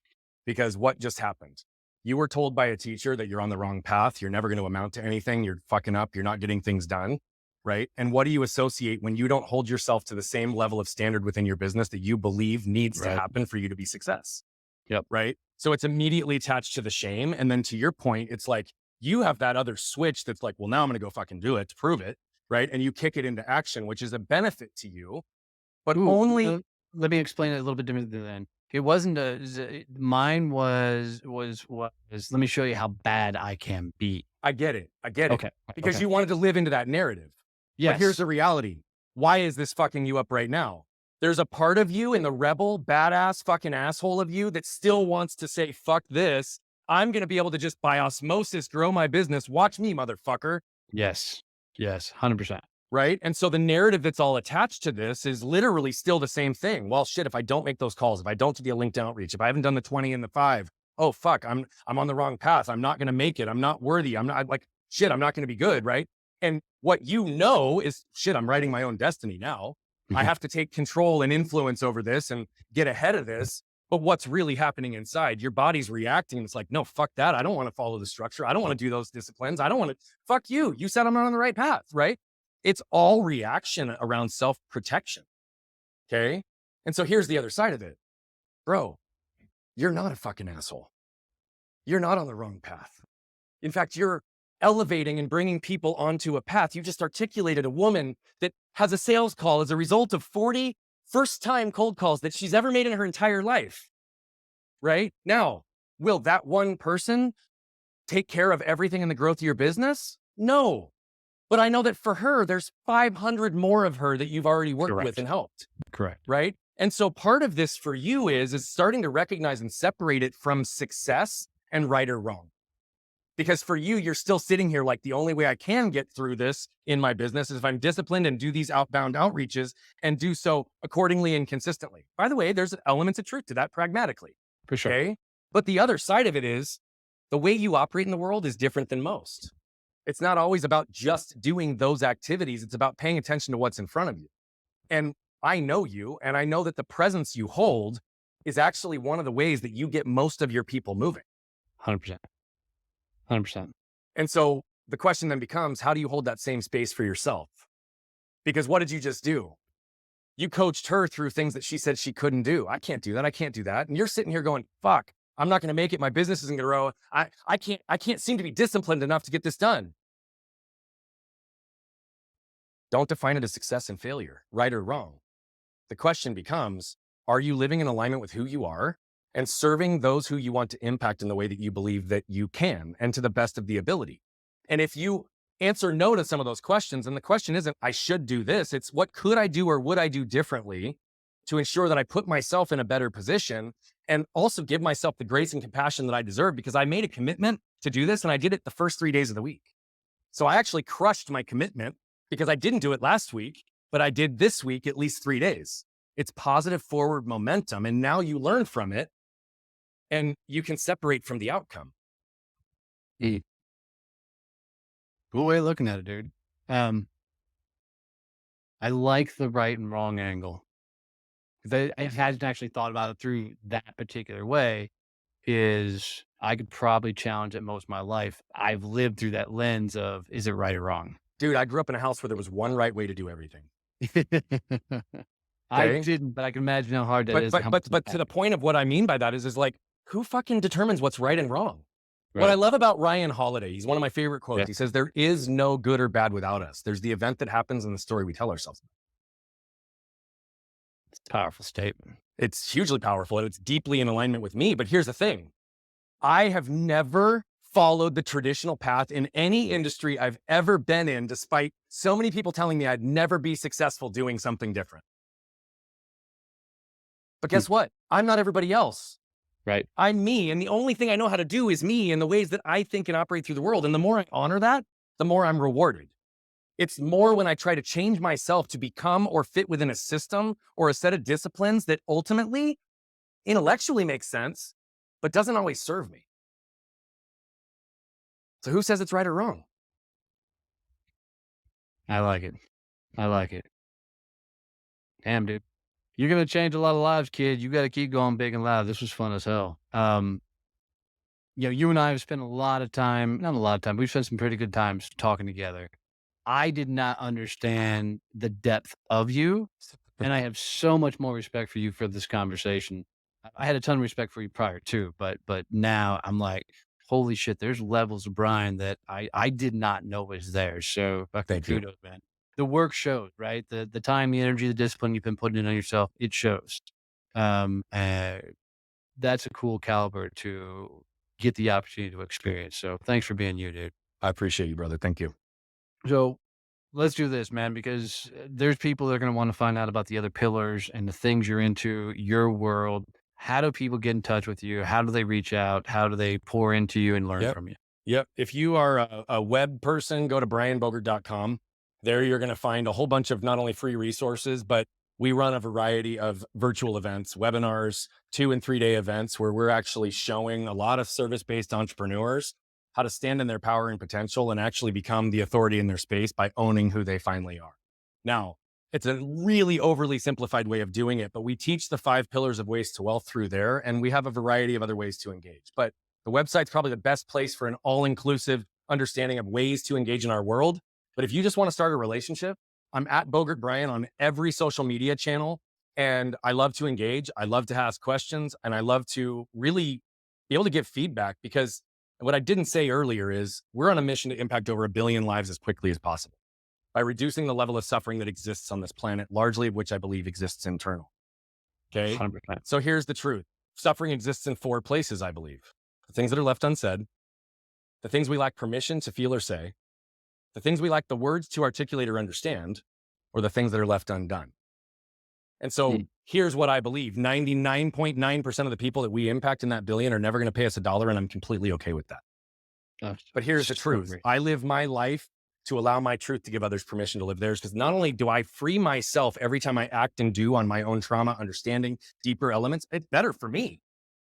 Because what just happened? You were told by a teacher that you're on the wrong path. You're never going to amount to anything. You're fucking up. You're not getting things done. Right. And what do you associate when you don't hold yourself to the same level of standard within your business that you believe needs to Right. happen for you to be success? Yep. Right. So it's immediately attached to the shame. And then to your point, it's like you have that other switch that's like, well, now I'm going to go fucking do it to prove it. Right. And you kick it into action, which is a benefit to you, but Ooh, only let me explain it a little bit differently then. It wasn't mine was, let me show you how bad I can be. I get it. I get it. Okay. Because Okay. you wanted to live into that narrative. But here's Yes. the reality. Why is this fucking you up right now? There's a part of you in the rebel, badass fucking asshole of you that still wants to say, fuck this. I'm going to be able to just by osmosis grow my business. Watch me, motherfucker. Yes. Yes. 100%. Right. And so the narrative that's all attached to this is literally still the same thing. Well, shit, if I don't make those calls, if I don't do the linked outreach, if I haven't done the 20 and the 5, oh fuck, I'm on the wrong path. I'm not going to make it. I'm not worthy. I'm not like shit, I'm not going to be good, right? And what you know is shit, I'm writing my own destiny now. I have to take control and influence over this and get ahead of this. But what's really happening inside? Your body's reacting. It's like, no, fuck that. I don't want to follow the structure. I don't want to do those disciplines. I don't want to fuck you. You said I'm not on the right path, right? It's all reaction around self-protection. Okay. And so here's the other side of it. Bro, you're not a fucking asshole. You're not on the wrong path. In fact, you're elevating and bringing people onto a path. You just articulated a woman that has a sales call as a result of 40 first-time cold calls that she's ever made in her entire life. Right? Now, will that one person take care of everything in the growth of your business? No. But I know that for her, there's 500 more of her that you've already worked with Correct. and helped. Correct. Right. And so part of this for you is starting to recognize and separate it from success and right or wrong. Because for you, you're still sitting here like the only way I can get through this in my business is if I'm disciplined and do these outbound outreaches and do so accordingly and consistently. By the way, there's elements of truth to that pragmatically. For sure. Okay. But the other side of it is the way you operate in the world is different than most. It's not always about just doing those activities. It's about paying attention to what's in front of you. And I know you, and I know that the presence you hold is actually one of the ways that you get most of your people moving. 100%. 100%. And so the question then becomes, how do you hold that same space for yourself? Because what did you just do? You coached her through things that she said she couldn't do. I can't do that. I can't do that. And you're sitting here going, fuck, I'm not going to make it. My business isn't going to grow. I can't seem to be disciplined enough to get this done. Don't define it as success and failure, right or wrong. The question becomes, are you living in alignment with who you are and serving those who you want to impact in the way that you believe that you can and to the best of the ability? And if you answer no to some of those questions, and the question isn't, I should do this, it's what could I do or would I do differently to ensure that I put myself in a better position and also give myself the grace and compassion that I deserve, because I made a commitment to do this and I did it the first 3 days of the week. So I actually crushed my commitment because I didn't do it last week, but I did this week at least 3 days. It's positive forward momentum. And now you learn from it and you can separate from the outcome. Cool way of looking at it, dude. I like the right and wrong angle, because I hadn't actually thought about it through that particular way. Is I could probably challenge it most of my life. I've lived through that lens of, is it right or wrong? Dude, I grew up in a house where there was one right way to do everything. I Okay? didn't, but I can imagine how hard that is. and how much But to the point of what I mean by that is like, who fucking determines what's right and wrong? What I Right. love about Ryan Holiday, he's one of my favorite quotes. Yeah. He says, there is no good or bad without us. There's the event that happens and the story we tell ourselves. It's a powerful statement. It's hugely powerful and it's deeply in alignment with me. But here's the thing. I have never followed the traditional path in any industry I've ever been in, despite so many people telling me I'd never be successful doing something different. But guess what? I'm not everybody else. Right. I'm me. And the only thing I know how to do is me in the ways that I think and operate through the world. And the more I honor that, the more I'm rewarded. It's more when I try to change myself to become or fit within a system or a set of disciplines that ultimately intellectually makes sense, but doesn't always serve me. So who says it's right or wrong? I like it. I like it. Damn, dude. You're going to change a lot of lives, kid. You got to keep going big and loud. This was fun as hell. You and I have spent a lot of time, not a lot of time, we've spent some pretty good times talking together. I did not understand the depth of you, and I have so much more respect for you for this conversation. I had a ton of respect for you prior too, but now I'm like, holy shit, there's levels of Brian that I did not know was there. So fucking Thank you. kudos, man. The work shows, right? The time, the energy, the discipline you've been putting in on yourself, it shows. That's a cool caliber to get the opportunity to experience. So thanks for being you, dude. I appreciate you, brother. Thank you. So let's do this, man, because there's people that are going to want to find out about the other pillars and the things you're into, your world. How do people get in touch with you? How do they reach out? How do they pour into you and learn from you? Yep. If you are a web person, go to brianbogert.com. There you're going to find a whole bunch of not only free resources, but we run a variety of virtual events, webinars, 2 and 3 day events where we're actually showing a lot of service-based entrepreneurs how to stand in their power and potential and actually become the authority in their space by owning who they finally are. Now, it's a really overly simplified way of doing it, but we teach the 5 pillars of ways to wealth through there, and we have a variety of other ways to engage. But the website's probably the best place for an all-inclusive understanding of ways to engage in our world. But if you just want to start a relationship, I'm at Bogert Brian on every social media channel. And I love to engage. I love to ask questions. And I love to really be able to give feedback, because what I didn't say earlier is we're on a mission to impact over 1 billion lives as quickly as possible by reducing the level of suffering that exists on this planet, largely of which I believe exists internal. Okay. 100%. So here's the truth. Suffering exists in 4 places, I believe. The things that are left unsaid, the things we lack permission to feel or say, the things we lack the words to articulate or understand, or the things that are left undone. And so here's what I believe. 99.9% of the people that we impact in that billion are never going to pay us $1, and I'm completely okay with that. But here's the truth. I live my life to allow my truth to give others permission to live theirs, because not only do I free myself every time I act and do on my own trauma, understanding deeper elements, it's better for me.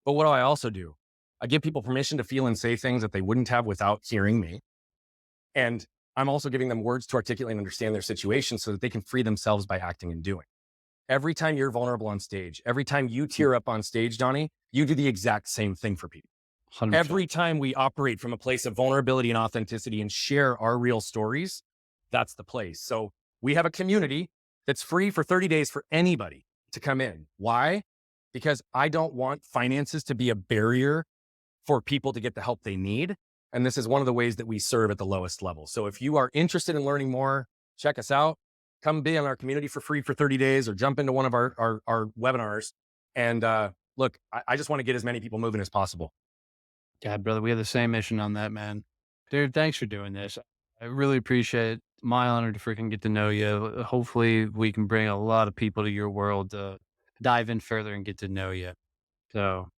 But what do I also do? I give people permission to feel and say things that they wouldn't have without hearing me. And I'm also giving them words to articulate and understand their situation so that they can free themselves by acting and doing. Every time you're vulnerable on stage, every time you tear up on stage, Donnie, you do the exact same thing for people. 100%. Every time we operate from a place of vulnerability and authenticity and share our real stories, that's the place. So we have a community that's free for 30 days for anybody to come in. Why? Because I don't want finances to be a barrier for people to get the help they need. And this is one of the ways that we serve at the lowest level. So if you are interested in learning more, check us out. Come be in our community for free for 30 days or jump into one of our webinars. And look, I just want to get as many people moving as possible. Yeah, brother, we have the same mission on that, man. Dude, thanks for doing this. I really appreciate it. My honor to freaking get to know you. Hopefully, we can bring a lot of people to your world to dive in further and get to know you. So,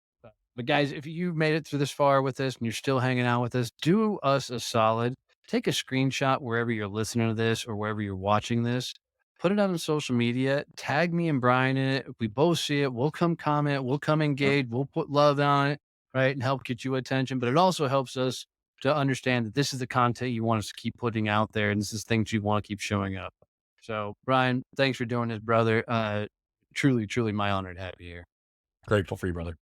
but guys, if you made it through this far with us and you're still hanging out with us, do us a solid. Take a screenshot wherever you're listening to this or wherever you're watching this. Put it out on social media. Tag me and Brian in it. If we both see it, we'll come comment. We'll come engage. We'll put love on it, right? And help get you attention. But it also helps us to understand that this is the content you want us to keep putting out there. And this is things you want to keep showing up. So, Brian, thanks for doing this, brother. Truly, truly my honor to have you here. Grateful for you, brother.